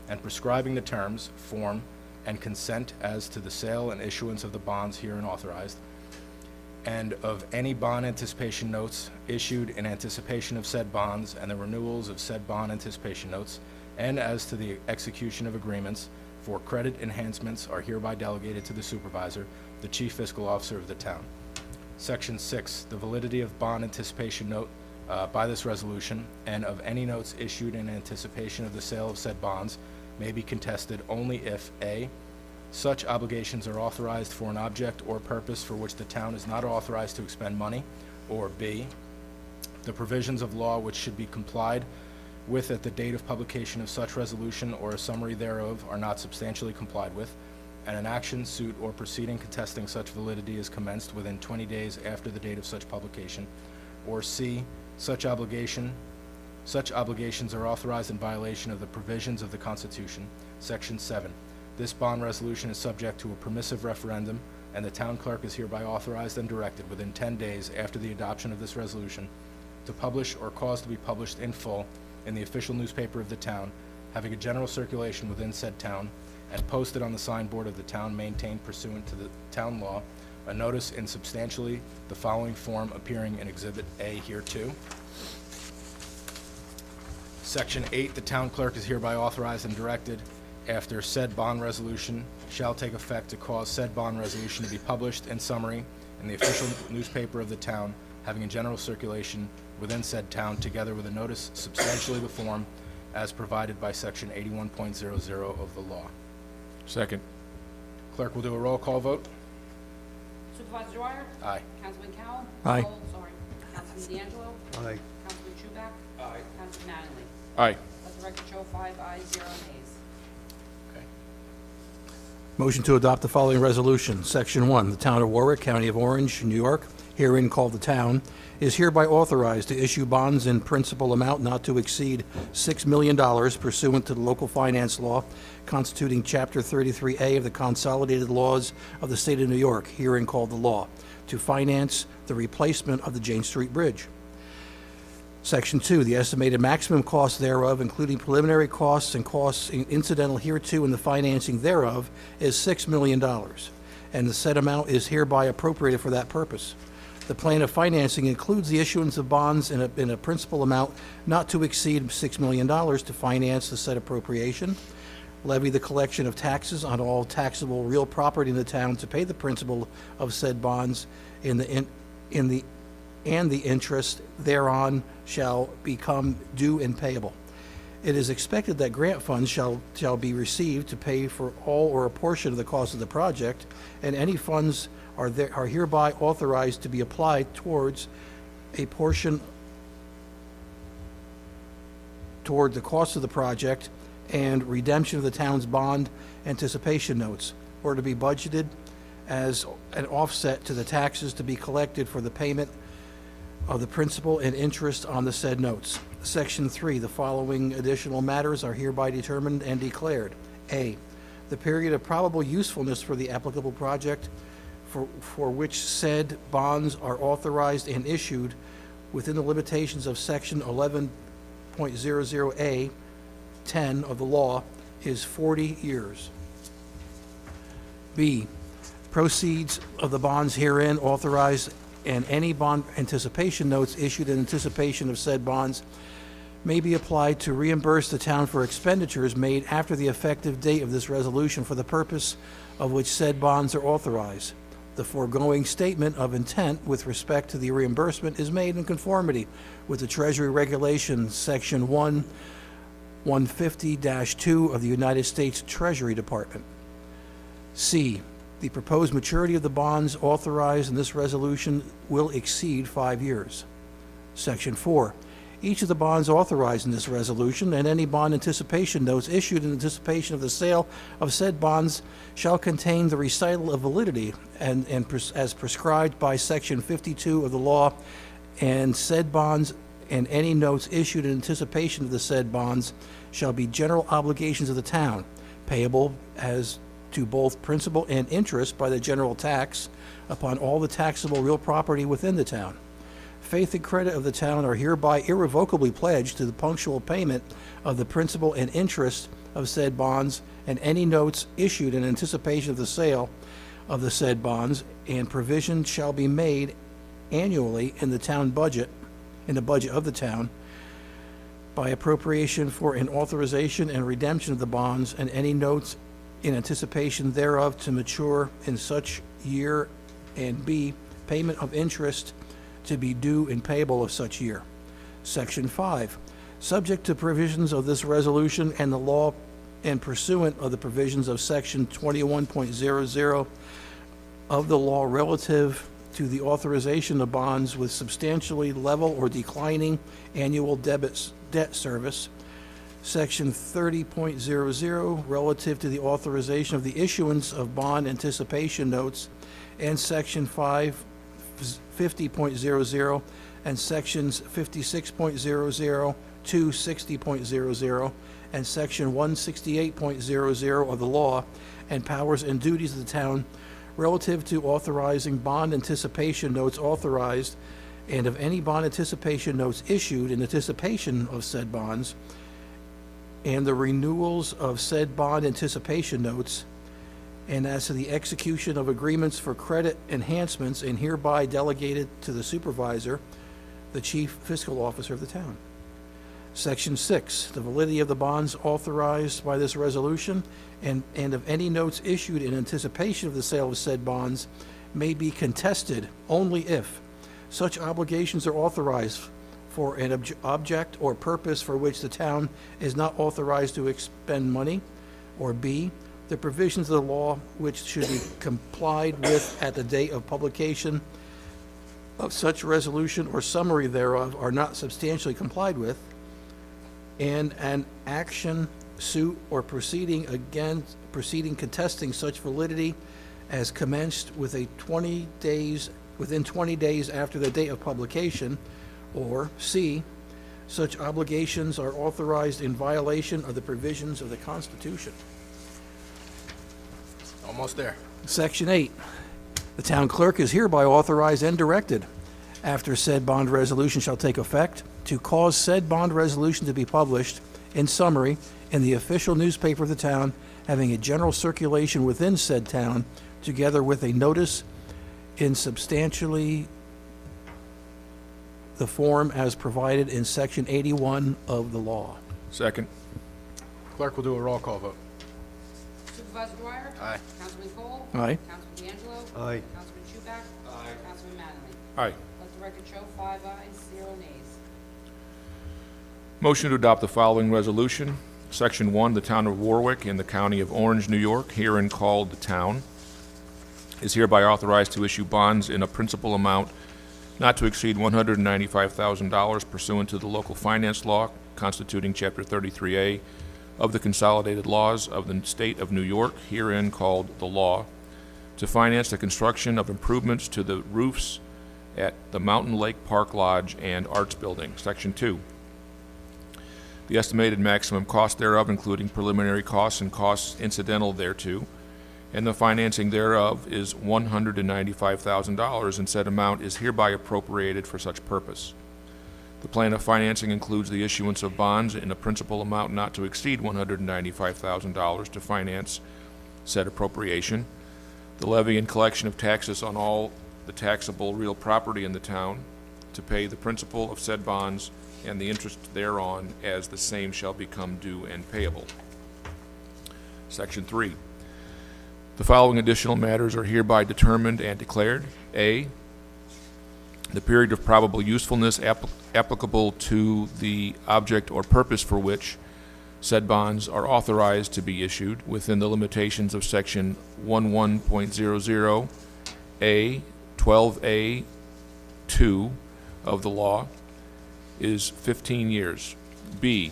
and prescribing the terms, form, and consent as to the sale and issuance of the bonds herein authorized, and of any bond anticipation notes issued in anticipation of said bonds and the renewals of said bond anticipation notes, and as to the execution of agreements for credit enhancements are hereby delegated to the supervisor, the chief fiscal officer of the town. Section 6, the validity of bond anticipation note by this resolution and of any notes issued in anticipation of the sale of said bonds may be contested only if A, such obligations are authorized for an object or purpose for which the town is not authorized to expend money, or B, the provisions of law which should be complied with at the date of publication of such resolution or a summary thereof are not substantially complied with, and an action, suit, or proceeding contesting such validity is commenced within 20 days after the date of such publication, or C, such obligations are authorized in violation of the provisions of the Constitution. Section 7. This bond resolution is subject to a permissive referendum, and the town clerk is hereby authorized and directed within 10 days after the adoption of this resolution to publish or cause to be published in full in the official newspaper of the town, having a general circulation within said town, and posted on the signboard of the town maintained pursuant to the town law, a notice in substantially the following form appearing in Exhibit A hereto. Section 8, the town clerk is hereby authorized and directed, after said bond resolution shall take effect, to cause said bond resolution to be published in summary in the official newspaper of the town, having a general circulation within said town, together with a notice substantially the form as provided by Section 81.00 of the law. Second. Clerk will do a roll call vote. Supervisor Dwyer? Aye. Councilman Cowell? Aye. Oh, sorry. Councilman D'Angelo? Aye. Councilman Truback? Aye. Councilman Mattingly? Aye. Let the record show 5 ayes, 0 nays. Okay. Motion to adopt the following resolution. Section 1, the Town of Warwick, County of Orange, New York, herein called the town, is hereby authorized to issue bonds in principal amount not to exceed $6 million pursuant to the local finance law constituting Chapter 33A of the Consolidated Laws of the State of New York, herein called the law, to finance the replacement of the Jane Street Bridge. Section 2, the estimated maximum cost thereof, including preliminary costs and costs incidental hereto and the financing thereof, is $6 million, and the said amount is hereby appropriated for that purpose. The plan of financing includes the issuance of bonds in a principal amount not to exceed $6 million to finance the said appropriation, levy the collection of taxes on all taxable real property in the town to pay the principal of said bonds and the interest thereon shall become due and payable. It is expected that grant funds shall be received to pay for all or a portion of the cost of the project, and any funds are hereby authorized to be applied towards a portion toward the cost of the project and redemption of the town's bond anticipation notes, or to be budgeted as an offset to the taxes to be collected for the payment of the principal and interest on the said notes. Section 3, the following additional matters are hereby determined and declared. A, the period of probable usefulness for the applicable project for which said bonds are authorized and issued within the limitations of Section 11.00A 10 of the law is 40 years. B, proceeds of the bonds herein authorized and any bond anticipation notes issued in anticipation of said bonds may be applied to reimburse the town for expenditures made after the effective date of this resolution for the purpose of which said bonds are authorized. The foregoing statement of intent with respect to the reimbursement is made in conformity with the Treasury Regulations, Section 150-2 of the United States Treasury Department. C, the proposed maturity of the bonds authorized in this resolution will exceed 5 years. Section 4, each of the bonds authorized in this resolution and any bond anticipation notes issued in anticipation of the sale of said bonds shall contain the recital of validity as prescribed by Section 52 of the law, and said bonds and any notes issued in anticipation of the said bonds shall be general obligations of the town, payable as to both principal and interest by the general tax upon all the taxable real property within the town. Faith and credit of the town are hereby irrevocably pledged to the punctual payment of the principal and interest of said bonds and any notes issued in anticipation of the sale of the said bonds, and provision shall be made annually in the town budget, in the budget of the town, by appropriation for an authorization and redemption of the bonds and any notes in anticipation thereof to mature in such year, and B, payment of interest to be due and payable of such year. Section 5, subject to provisions of this resolution and the law and pursuant of the provisions of Section 21.00 of the law relative to the authorization of bonds with substantially level or declining annual debt service, Section 30.00 relative to the authorization of the issuance of bond anticipation notes, and Section 50.00 and Sections 56.00 to 60.00 and Section 168.00 of the law, and powers and duties of the town relative to authorizing bond anticipation notes authorized, and of any bond anticipation notes issued in anticipation of said bonds, and the renewals of said bond anticipation notes, and as to the execution of agreements for credit enhancements, and hereby delegated to the supervisor, the chief fiscal officer of the town. Section 6, the validity of the bonds authorized by this resolution and of any notes issued in anticipation of the sale of said bonds may be contested only if such obligations are authorized for an object or purpose for which the town is not authorized to expend money, or B, the provisions of the law which should be complied with at the date of publication of such resolution or summary thereof are not substantially complied with, and an action, suit, or proceeding contesting such validity as commenced within 20 days after the date of publication, or C, such obligations are authorized in violation of the provisions of the Constitution. Almost there. Section 8, the town clerk is hereby authorized and directed, after said bond resolution shall take effect, to cause said bond resolution to be published in summary in the official newspaper of the town, having a general circulation within said town, together with a notice in substantially the form as provided in Section 81 of the law. Second. Clerk will do a roll call vote. Supervisor Dwyer? Aye. Councilman Cole? Aye. Councilman D'Angelo? Aye. Councilman Shuback? Aye. Councilman Mattingly? Aye. Let the record show 5 ayes, 0 nays. Motion to adopt the following resolution. Section 1, the Town of Warwick in the County of Orange, New York, herein called the Town, is hereby authorized to issue bonds in a principal amount not to exceed $195,000 pursuant to the local finance law constituting Chapter 33A of the Consolidated Laws of the State of New York, herein called the law, to finance the construction of improvements to the roofs at the Mountain Lake Park Lodge and Arts Building. Section 2. The estimated maximum cost thereof, including preliminary costs and costs incidental thereto, and the financing thereof is $195,000, and said amount is hereby appropriated for such purpose. The plan of financing includes the issuance of bonds in a principal amount not to exceed $195,000 to finance said appropriation, the levy and collection of taxes on all the taxable real property in the town, to pay the principal of said bonds and the interest thereon as the same shall become due and payable. Section 3. The following additional matters are hereby determined and declared. A, the period of probable usefulness applicable to the object or purpose for which said bonds are authorized to be issued within the limitations of Section 11.00 A, 12A, 2 of the law is 15 years. B,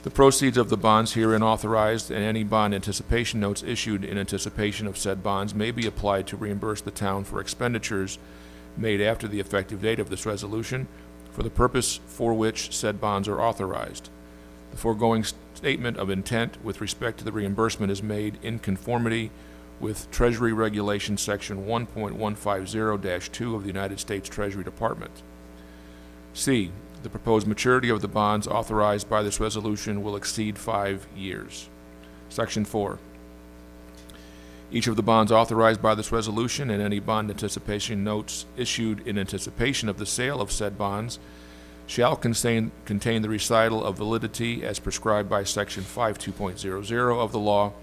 the proceeds of the bonds herein authorized and any bond anticipation notes issued in anticipation of said bonds may be applied to reimburse the town for expenditures made after the effective date of this resolution for the purpose for which said bonds are authorized. The foregoing statement of intent with respect to the reimbursement is made in conformity with Treasury Regulation Section 1.150-2 of the United States Treasury Department. C, the proposed maturity of the bonds authorized by this resolution will exceed 5 years. Section 4. Each of the bonds authorized by this resolution and any bond anticipation notes issued in anticipation of the sale of said bonds shall contain the recital of validity as prescribed by Section 52.00 of the law,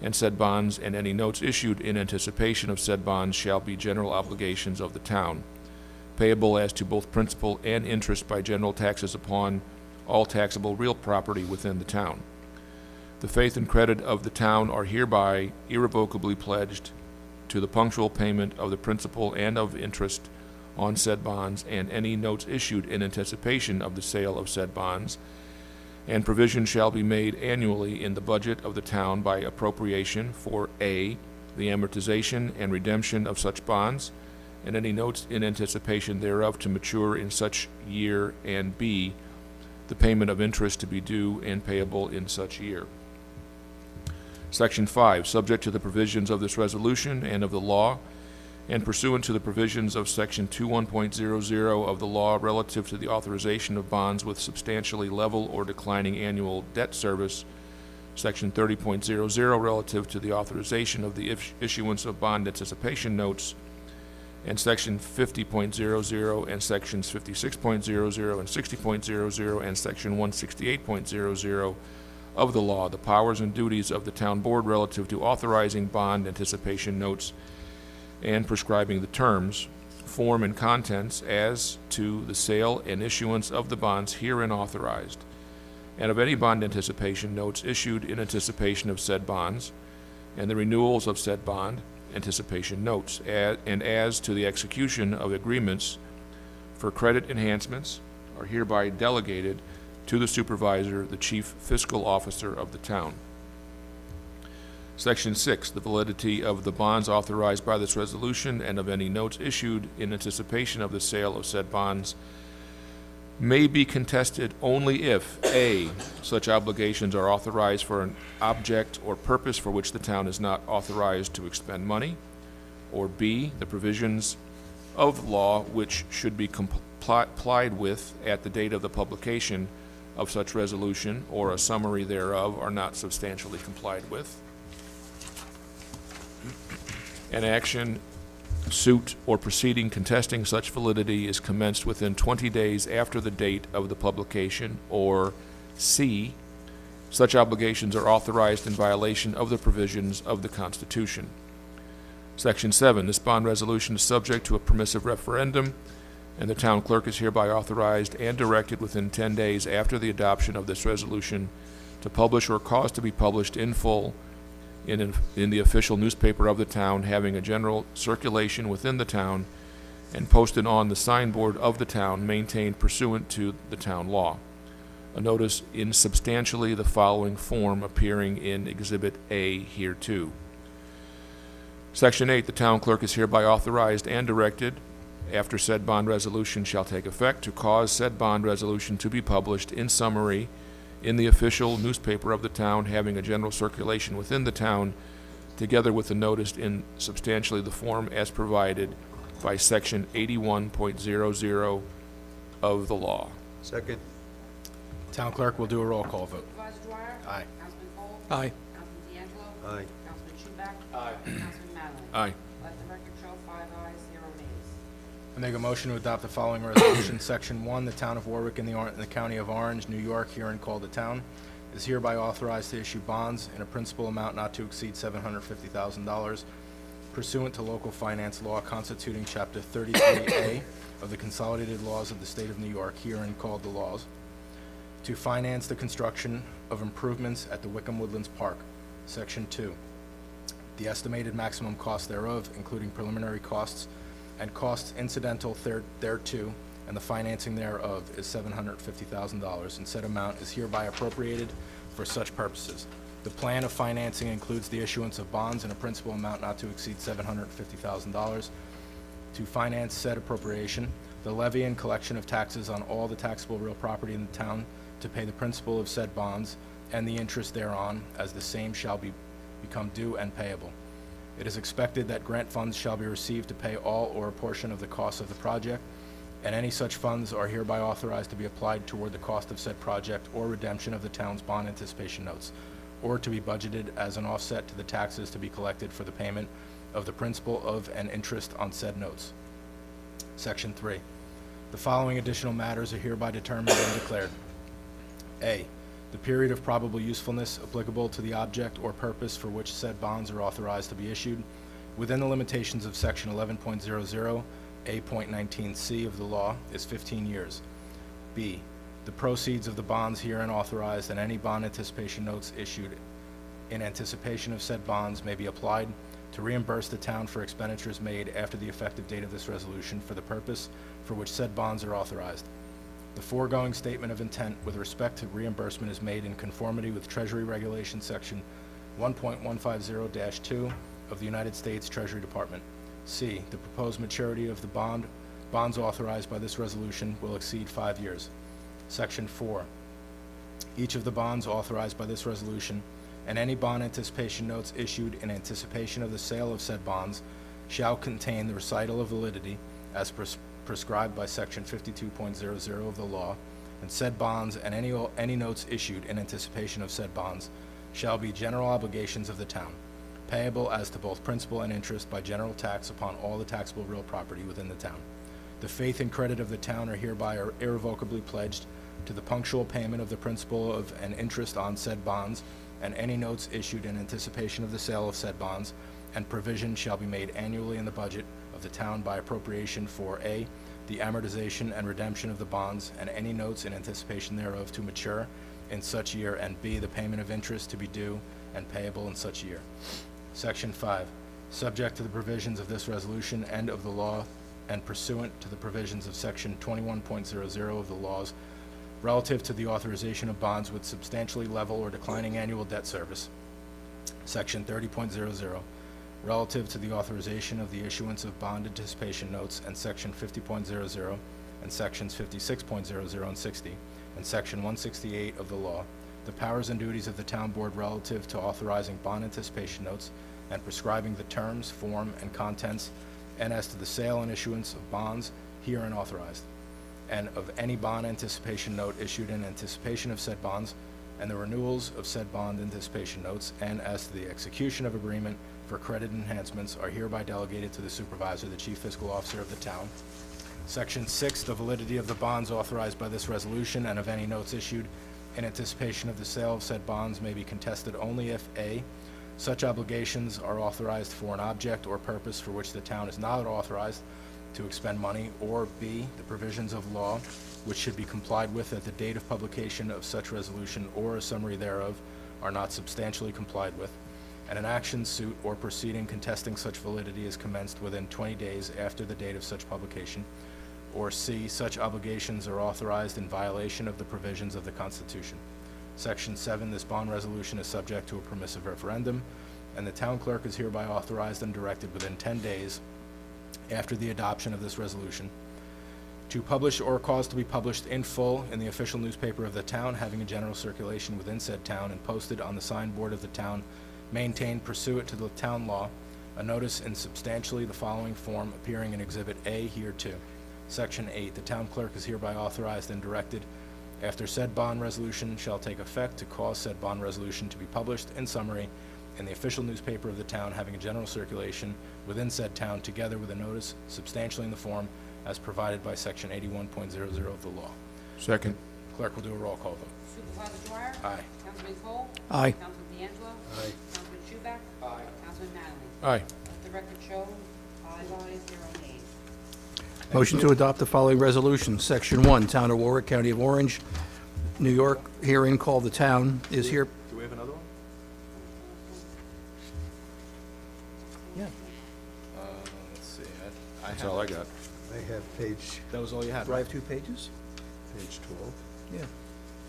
and said bonds and any notes issued in anticipation of said bonds shall be general obligations of the town, payable as to both principal and interest by general taxes upon all taxable real property within the town. The faith and credit of the town are hereby irrevocably pledged to the punctual payment of the principal and of interest on said bonds and any notes issued in anticipation of the sale of said bonds, and provision shall be made annually in the budget of the town by appropriation for A, the amortization and redemption of such bonds, and any notes in anticipation thereof to mature in such year, and B, the payment of interest to be due and payable in such year. Section 5, subject to the provisions of this resolution and of the law, and pursuant to the provisions of Section 21.00 of the law relative to the authorization of bonds with substantially level or declining annual debt service, Section 30.00 relative to the authorization of the issuance of bond anticipation notes, and Section 50.00 and Sections 56.00 and 60.00 and Section 168.00 of the law, the powers and duties of the town board relative to authorizing bond anticipation notes and prescribing the terms, form, and contents as to the sale and issuance of the bonds herein authorized, and of any bond anticipation notes issued in anticipation of said bonds, and the renewals of said bond anticipation notes, and as to the execution of agreements for credit enhancements are hereby delegated to the supervisor, the chief fiscal officer of the town. Section 6, the validity of the bonds authorized by this resolution and of any notes issued in anticipation of the sale of said bonds may be contested only if A, such obligations are authorized for an object or purpose for which the town is not authorized to expend money, or B, the provisions of law which should be complied with at the date of the publication of such resolution or a summary thereof are not substantially complied with. An action, suit, or proceeding contesting such validity is commenced within 20 days after the date of the publication, or C, such obligations are authorized in violation of the provisions of the Constitution. Section 7, this bond resolution is subject to a permissive referendum, and the town clerk is hereby authorized and directed within 10 days after the adoption of this resolution to publish or cause to be published in full in the official newspaper of the town, having a general circulation within the town and posted on the signboard of the town maintained pursuant to the town law. A notice in substantially the following form appearing in Exhibit A hereto. Section 8, the town clerk is hereby authorized and directed, after said bond resolution shall take effect, to cause said bond resolution to be published in summary in the official newspaper of the town, having a general circulation within the town, together with the notice in substantially the form as provided by Section 81.00 of the law. Second. Town clerk will do a roll call vote. Supervisor Dwyer? Aye. Councilman Cole? Aye. Councilman D'Angelo? Aye. Councilman Schuback? Aye. Councilman Madeline? Aye. Let the record show 5 ayes, 0 nays. I make a motion to adopt the following resolution. Section 1, the Town of Warwick in the County of Orange, New York, herein called the town, is hereby authorized to issue bonds in a principal amount not to exceed $750,000 pursuant to local finance law constituting Chapter 33A of the Consolidated Laws of the State of New York, herein called the laws, to finance the construction of improvements at the Wickham Woodlands Park. Section 2, the estimated maximum cost thereof, including preliminary costs and costs incidental thereto, and the financing thereof is $750,000, and said amount is hereby appropriated for such purposes. The plan of financing includes the issuance of bonds in a principal amount not to exceed $750,000 to finance said appropriation, the levy and collection of taxes on all the taxable real property in the town to pay the principal of said bonds and the interest thereon, as the same shall become due and payable. It is expected that grant funds shall be received to pay all or a portion of the costs of the project, and any such funds are hereby authorized to be applied toward the cost of said project or redemption of the town's bond anticipation notes, or to be budgeted as an offset to the taxes to be collected for the payment of the principal of and interest on said notes. Section 3. The following additional matters are hereby determined and declared. A. The period of probable usefulness applicable to the object or purpose for which said bonds are authorized to be issued within the limitations of Section 11.00, A.19c of the law is 15 years. B. The proceeds of the bonds herein authorized and any bond anticipation notes issued in anticipation of said bonds may be applied to reimburse the town for expenditures made after the effective date of this resolution for the purpose for which said bonds are authorized. The foregoing statement of intent with respect to reimbursement is made in conformity with Treasury Regulation Section 1.150-2 of the United States Treasury Department. C. The proposed maturity of the bonds authorized by this resolution will exceed 5 years. Section 4. Each of the bonds authorized by this resolution and any bond anticipation notes issued in anticipation of the sale of said bonds shall contain the recital of validity as prescribed by Section 52.00 of the law, and said bonds and any notes issued in anticipation of said bonds shall be general obligations of the town, payable as to both principal and interest by general tax upon all the taxable real property within the town. The faith and credit of the town are hereby irrevocably pledged to the punctual payment of the principal of and interest on said bonds and any notes issued in anticipation of the sale of said bonds, and provision shall be made annually in the budget of the town by appropriation for A, the amortization and redemption of the bonds and any notes in anticipation thereof to mature in such year, and B, the payment of interest to be due and payable in such year. Section 5. Subject to the provisions of this resolution and of the law, and pursuant to the provisions of Section 21.00 of the laws relative to the authorization of bonds with substantially level or declining annual debt service. Section 30.00, relative to the authorization of the issuance of bond anticipation notes, and Section 50.00 and Sections 56.00 and 60, and Section 168 of the law, the powers and duties of the town board relative to authorizing bond anticipation notes and prescribing the terms, form, and contents, and as to the sale and issuance of bonds herein authorized, and of any bond anticipation note issued in anticipation of said bonds, and the renewals of said bond anticipation notes, and as to the execution of agreement for credit enhancements are hereby delegated to the supervisor, the chief fiscal officer of the town. Section 6, the validity of the bonds authorized by this resolution and of any notes issued in anticipation of the sale of said bonds may be contested only if A, such obligations are authorized for an object or purpose for which the town is not authorized to expend money, or B, the provisions of law which should be complied with at the date of publication of such resolution or a summary thereof are not substantially complied with, and an action, suit, or proceeding contesting such validity is commenced within 20 days after the date of such publication, or C, such obligations are authorized in violation of the provisions of the Constitution. Section 7, this bond resolution is subject to a permissive referendum, and the town clerk is hereby authorized and directed within 10 days after the adoption of this resolution to publish or cause to be published in full in the official newspaper of the town, having a general circulation within said town, and posted on the signboard of the town, maintained pursuant to the town law, a notice in substantially the following form appearing in Exhibit A hereto. Section 8, the town clerk is hereby authorized and directed, after said bond resolution shall take effect, to cause said bond resolution to be published in summary in the official newspaper of the town having a general circulation within said town, together with a notice substantially in the form as provided by section 81.00 of the law. Second. Clerk will do a roll call vote. Supervisor Dwyer? Aye. Councilman Cole? Aye. Councilman D'Angelo? Aye. Councilman Shuback? Aye. Councilman Manley? Aye. Let the record show, 5 ayes, 0 nays. Motion to adopt the following resolution. Section 1, Town of Warwick, County of Orange, New York, herein called the town, is here. Do we have another one? Yeah. Let's see. That's all I got. I have page That was all you had, Do I right? have 2 pages? 12. Yeah.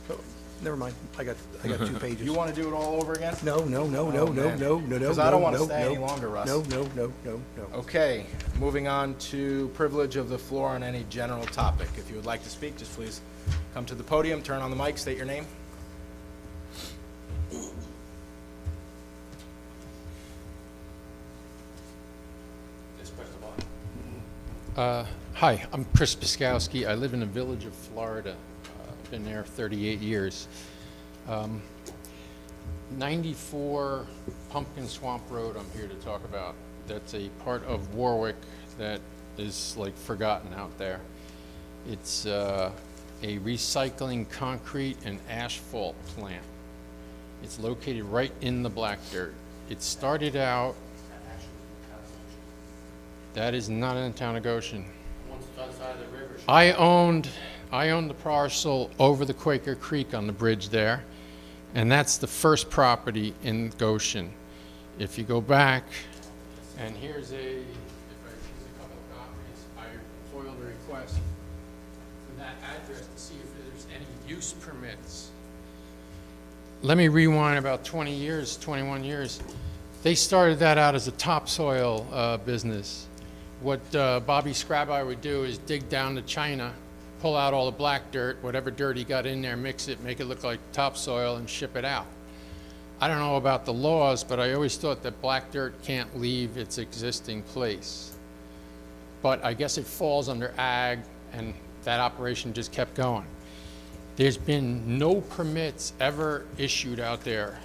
Oh, never mind. I got 2 pages. You want to do it all over again? No, no, no, no, Oh, no, man. no, no, no. 'Cause I don't no, wanna no, stay no. any longer, Russ. No, no, no, no, no. Okay, moving on to privilege of the floor on any general topic. If you would like to speak, just please come to the podium, turn on the mic, state your name. Just press the button. Hi, I'm Chris Piskowski. I live in the village of Florida. I've been there 38 years. 94 Pumpkin Swamp Road I'm here to talk about. That's a part of Warwick that is like forgotten out there. It's a recycling concrete and asphalt plant. It's located right in the black dirt. It started out, that is not in the town of Goshen. One side of the river. I owned the parcel over the Quaker Creek on the bridge there, and that's the first property in Goshen. If you go back, and here's a couple of copies, I foiled a request for that address to see if there's any use permits. Let me rewind about 20 years, 21 years. They started that out as a topsoil business. What Bobby Scrabbi would do is dig down to China, pull out all the black dirt, whatever dirt he got in there, mix it, make it look like topsoil, and ship it out. I don't know about the laws, but I always thought that black dirt can't leave its existing place. But I guess it falls under ag, and that operation just kept going. There's been no permits ever issued out there,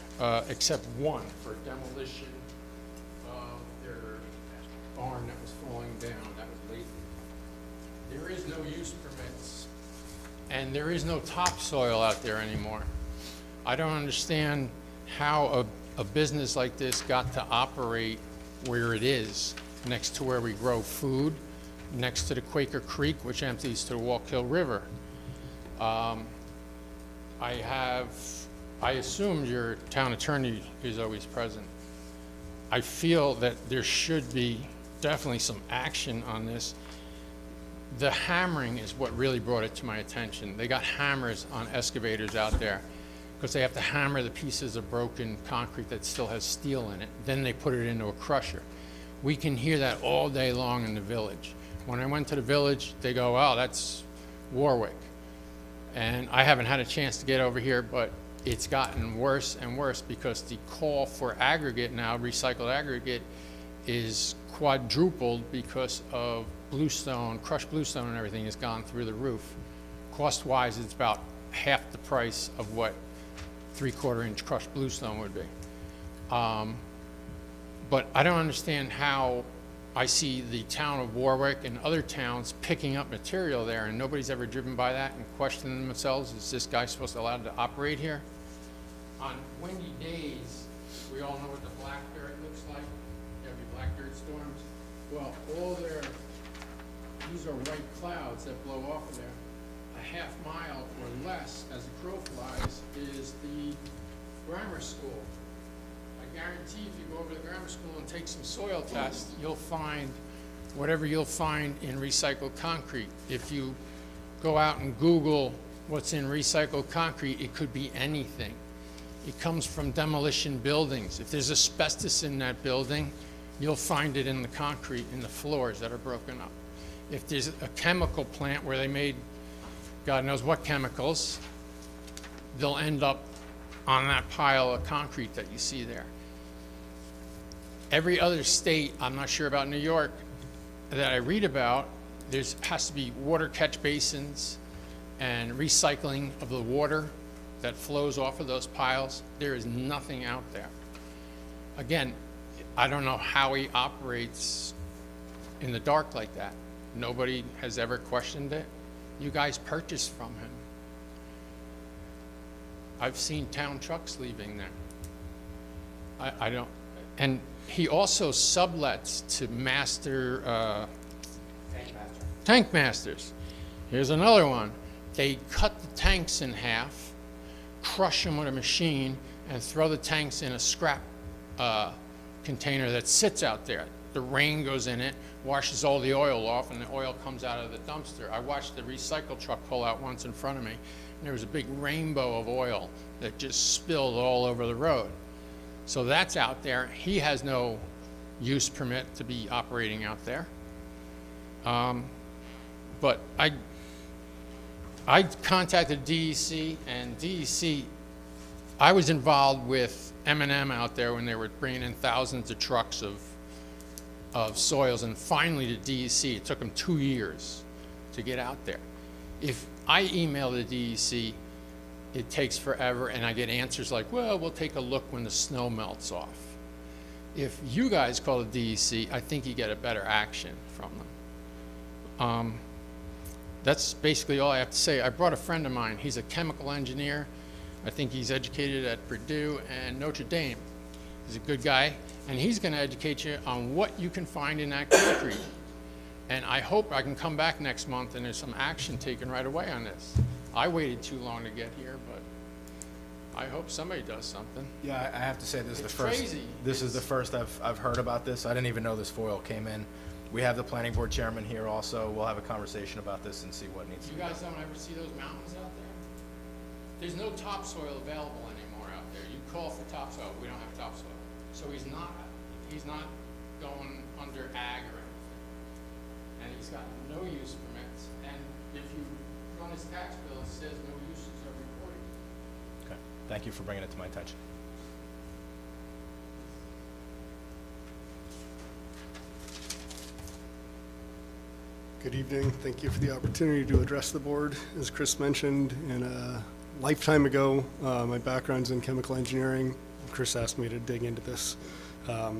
except one for demolition of their barn that was falling down. That was late. There is no use permits, and there is no topsoil out there anymore. I don't understand how a business like this got to operate where it is, next to where we grow food, next to the Quaker Creek, which empties to the Wallkill River. I assume your town attorney is always present. I feel that there should be definitely some action on this. The hammering is what really brought it to my attention. They got hammers on excavators out there because they have to hammer the pieces of broken concrete that still has steel in it. Then they put it into a crusher. We can hear that all day long in the village. When I went to the village, they go, "Oh, that's Warwick." And I haven't had a chance to get over here, but it's gotten worse and worse because the call for aggregate now, recycled aggregate, is quadrupled because of bluestone, crushed bluestone and everything has gone through the roof. Cost-wise, it's about half the price of what 3/4 inch crushed bluestone would be. But I don't understand how I see the town of Warwick and other towns picking up material there, and nobody's ever driven by that and questioning themselves, is this guy supposed to allow to operate here? On windy days, we all know what the black dirt looks like, every black dirt storms. Well, these are white clouds that blow off of there. A half mile or less, as the crow flies, is the grammar school. I guarantee if you go over to the grammar school and take some soil tests, you'll find whatever you'll find in recycled concrete. If you go out and Google what's in recycled concrete, it could be anything. It comes from demolition buildings. If there's asbestos in that building, you'll find it in the concrete, in the floors that are broken up. If there's a chemical plant where they made God knows what chemicals, they'll end up on that pile of concrete that you see there. Every other state, I'm not sure about New York, that I read about, has to be water catch basins and recycling of the water that flows off of those piles. There is nothing out there. again, I don't know how he operates in the dark like that. Nobody has ever questioned it. You guys purchased from him. I've seen town trucks leaving there. I don't, and he also sublets to tank masters. Here's another one. They cut the tanks in half, crush them with a machine, and throw the tanks in a scrap container that sits out there. The rain goes in it, washes all the oil off, and the oil comes out of the dumpster. I watched the recycle truck pull out once in front of me, and there was a big rainbow of oil that just spilled all over the road. So that's out there. He has no use permit to be operating out there. But I contacted DEC, and DEC, I was involved with M&M out there when they were bringing in thousands of trucks of soils, and finally the DEC, it took them 2 years to get out there. If I email the DEC, it takes forever, and I get answers like, well, we'll take a look when the snow melts off. If you guys call the DEC, I think you get a better action from them. That's basically all I have to say. I brought a friend of mine. He's a chemical engineer. I think he's educated at Purdue and Notre Dame. He's a good guy, and he's going to educate you on what you can find in that concrete. And I hope I can come back next month and there's some action taken right away on this. I waited too long to get here, but I hope somebody does something. Yeah, I have to say this is the It's first. crazy. This is the first I've heard about this. I didn't even know this foil came in. We have the planning board chairman here also. We'll have a conversation about this and see what needs to You be guys done. don't ever see those mountains out there? There's no topsoil available anymore out there. You call for topsoil, we don't have topsoil. So he's not going under ag or anything. And he's got no use permits. And if you run his tax bill, it says no uses are reported. Okay. Thank you for bringing it to my attention. Good evening. Thank you for the opportunity to address the board. As Chris mentioned, in a lifetime ago, my background's in chemical engineering. Chris asked me to dig into this. I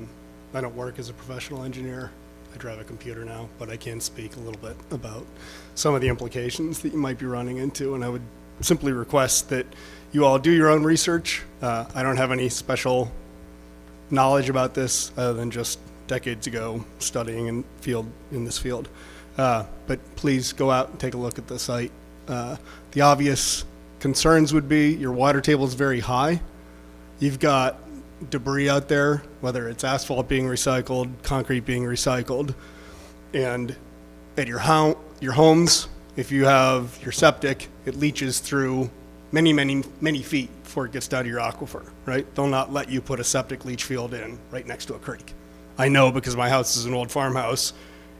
don't work as a professional engineer. I drive a computer now, but I can speak a little bit about some of the implications that you might be running into, and I would simply request that you all do your own research. I don't have any special knowledge about this other than just decades ago studying in this field. But please go out and take a look at the site. The obvious concerns would be your water table is very high. You've got debris out there, whether it's asphalt being recycled, concrete being recycled, and at your homes, if you have your septic, it leaches through many, many, many feet before it gets down to your aquifer, right? They'll not let you put a septic leach field in right next to a creek. I know because my house is an old farmhouse,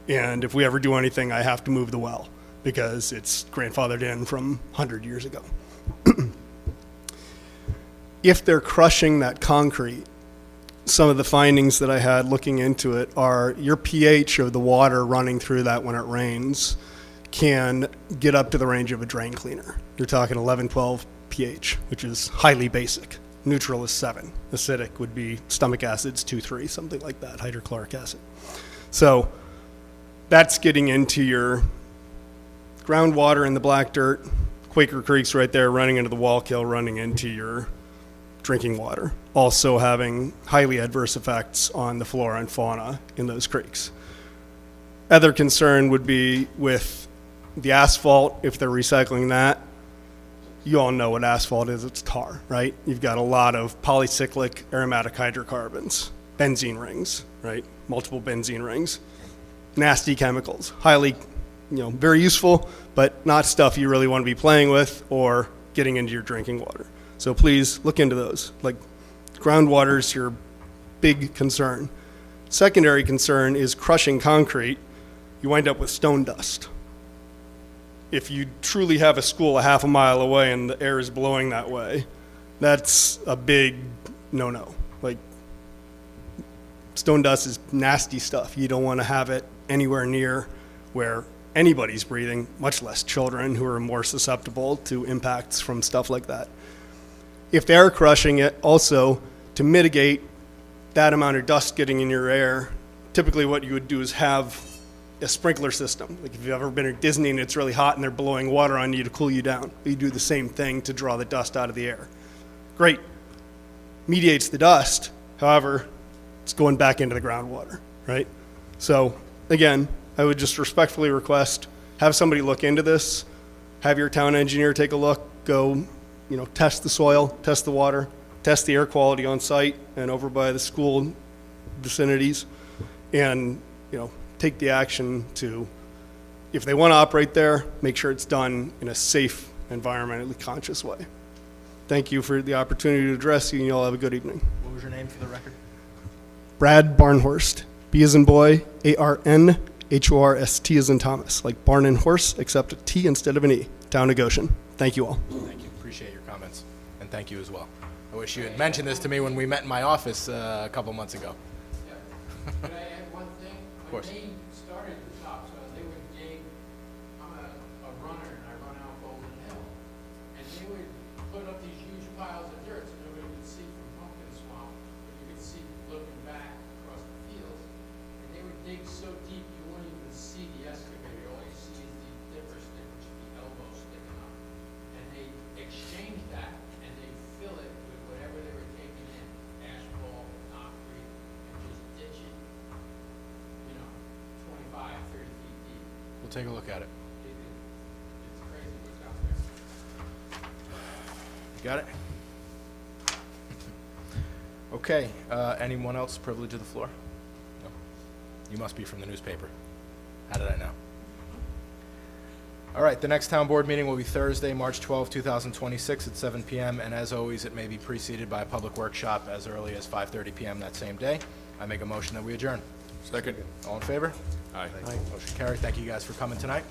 and if we ever do anything, I have to move the well because it's grandfathered in from 100 years ago. If they're crushing that concrete, some of the findings that I had looking into it are your pH of the water running through that when it rains can get up to the range of a drain cleaner. You're talking 11, 12 pH, which is highly basic. Neutral is 7. Acidic would be stomach acids, 2, 3, something like that, hydrochloric acid. So that's getting into your groundwater in the black dirt, Quaker Creek's right there running into the Wallkill, running into your drinking water, also having highly adverse effects on the flora and fauna in those creeks. Other concern would be with the asphalt, if they're recycling that. You all know what asphalt is, it's tar, right? You've got a lot of polycyclic aromatic hydrocarbons, benzene rings, right? Multiple benzene rings. Nasty chemicals, highly, very useful, but not stuff you really want to be playing with or getting into your drinking water. So please look into those. Like groundwater is your big concern. Secondary concern is crushing concrete. You wind up with stone dust. If you truly have a school a half a mile away and the air is blowing that way, that's a big no-no. Like stone dust is nasty stuff. You don't want to have it anywhere near where anybody's breathing, much less children who are more susceptible to impacts from stuff like that. If they're crushing it, also to mitigate that amount of dust getting in your air, typically what you would do is have a sprinkler system. Like if you've ever been at Disney and it's really hot and they're blowing water on you to cool you down, you do the same thing to draw the dust out of the air. Great. Mediates the dust, however, it's going back into the groundwater, right? So again, I would just respectfully request, have somebody look into this, have your town engineer take a look, go, test the soil, test the water, test the air quality on site and over by the school vicinities, and, take the action to, if they want to operate there, make sure it's done in a safe, environmentally conscious way. Thank you for the opportunity to address you, and you all have a good evening. What was your name for the record? Brad Barnhorst, B as in boy, A-R-N-H-O-R-S-T as in Thomas, like barn and horse, except a T instead of an E. Town of Goshen. Thank you all. Thank you. Appreciate your comments. And thank you as well. I wish you had mentioned this to me when we met in my office a couple months ago. Could I add one thing? Of course. When they started the topsoil, they would dig, I'm a runner and I run out Golden Hill, and they would put up these huge piles of dirt so nobody could see from Pumpkin Swamp, but you could see looking back across the fields. And they would dig so deep you wouldn't even see the excavator, all you see is the dipper stick, which is the elbow sticking up. And they exchange that and they fill it with whatever they were taking in, asphalt, concrete, and just ditch it, 25, 30 feet deep. We'll take a look at it. It's crazy what's out there. Got it? Okay, anyone else privilege of the floor? No. You must be from the newspaper. How did I know? All right, the next town board meeting will be Thursday, March 12, 2026 at 7 p.m. And as always, it may be preceded by a public workshop as early as 5:30 p.m. that same day. I make a motion that we adjourn. Second. All in favor? Aye. Motion carried. Thank you guys for coming tonight.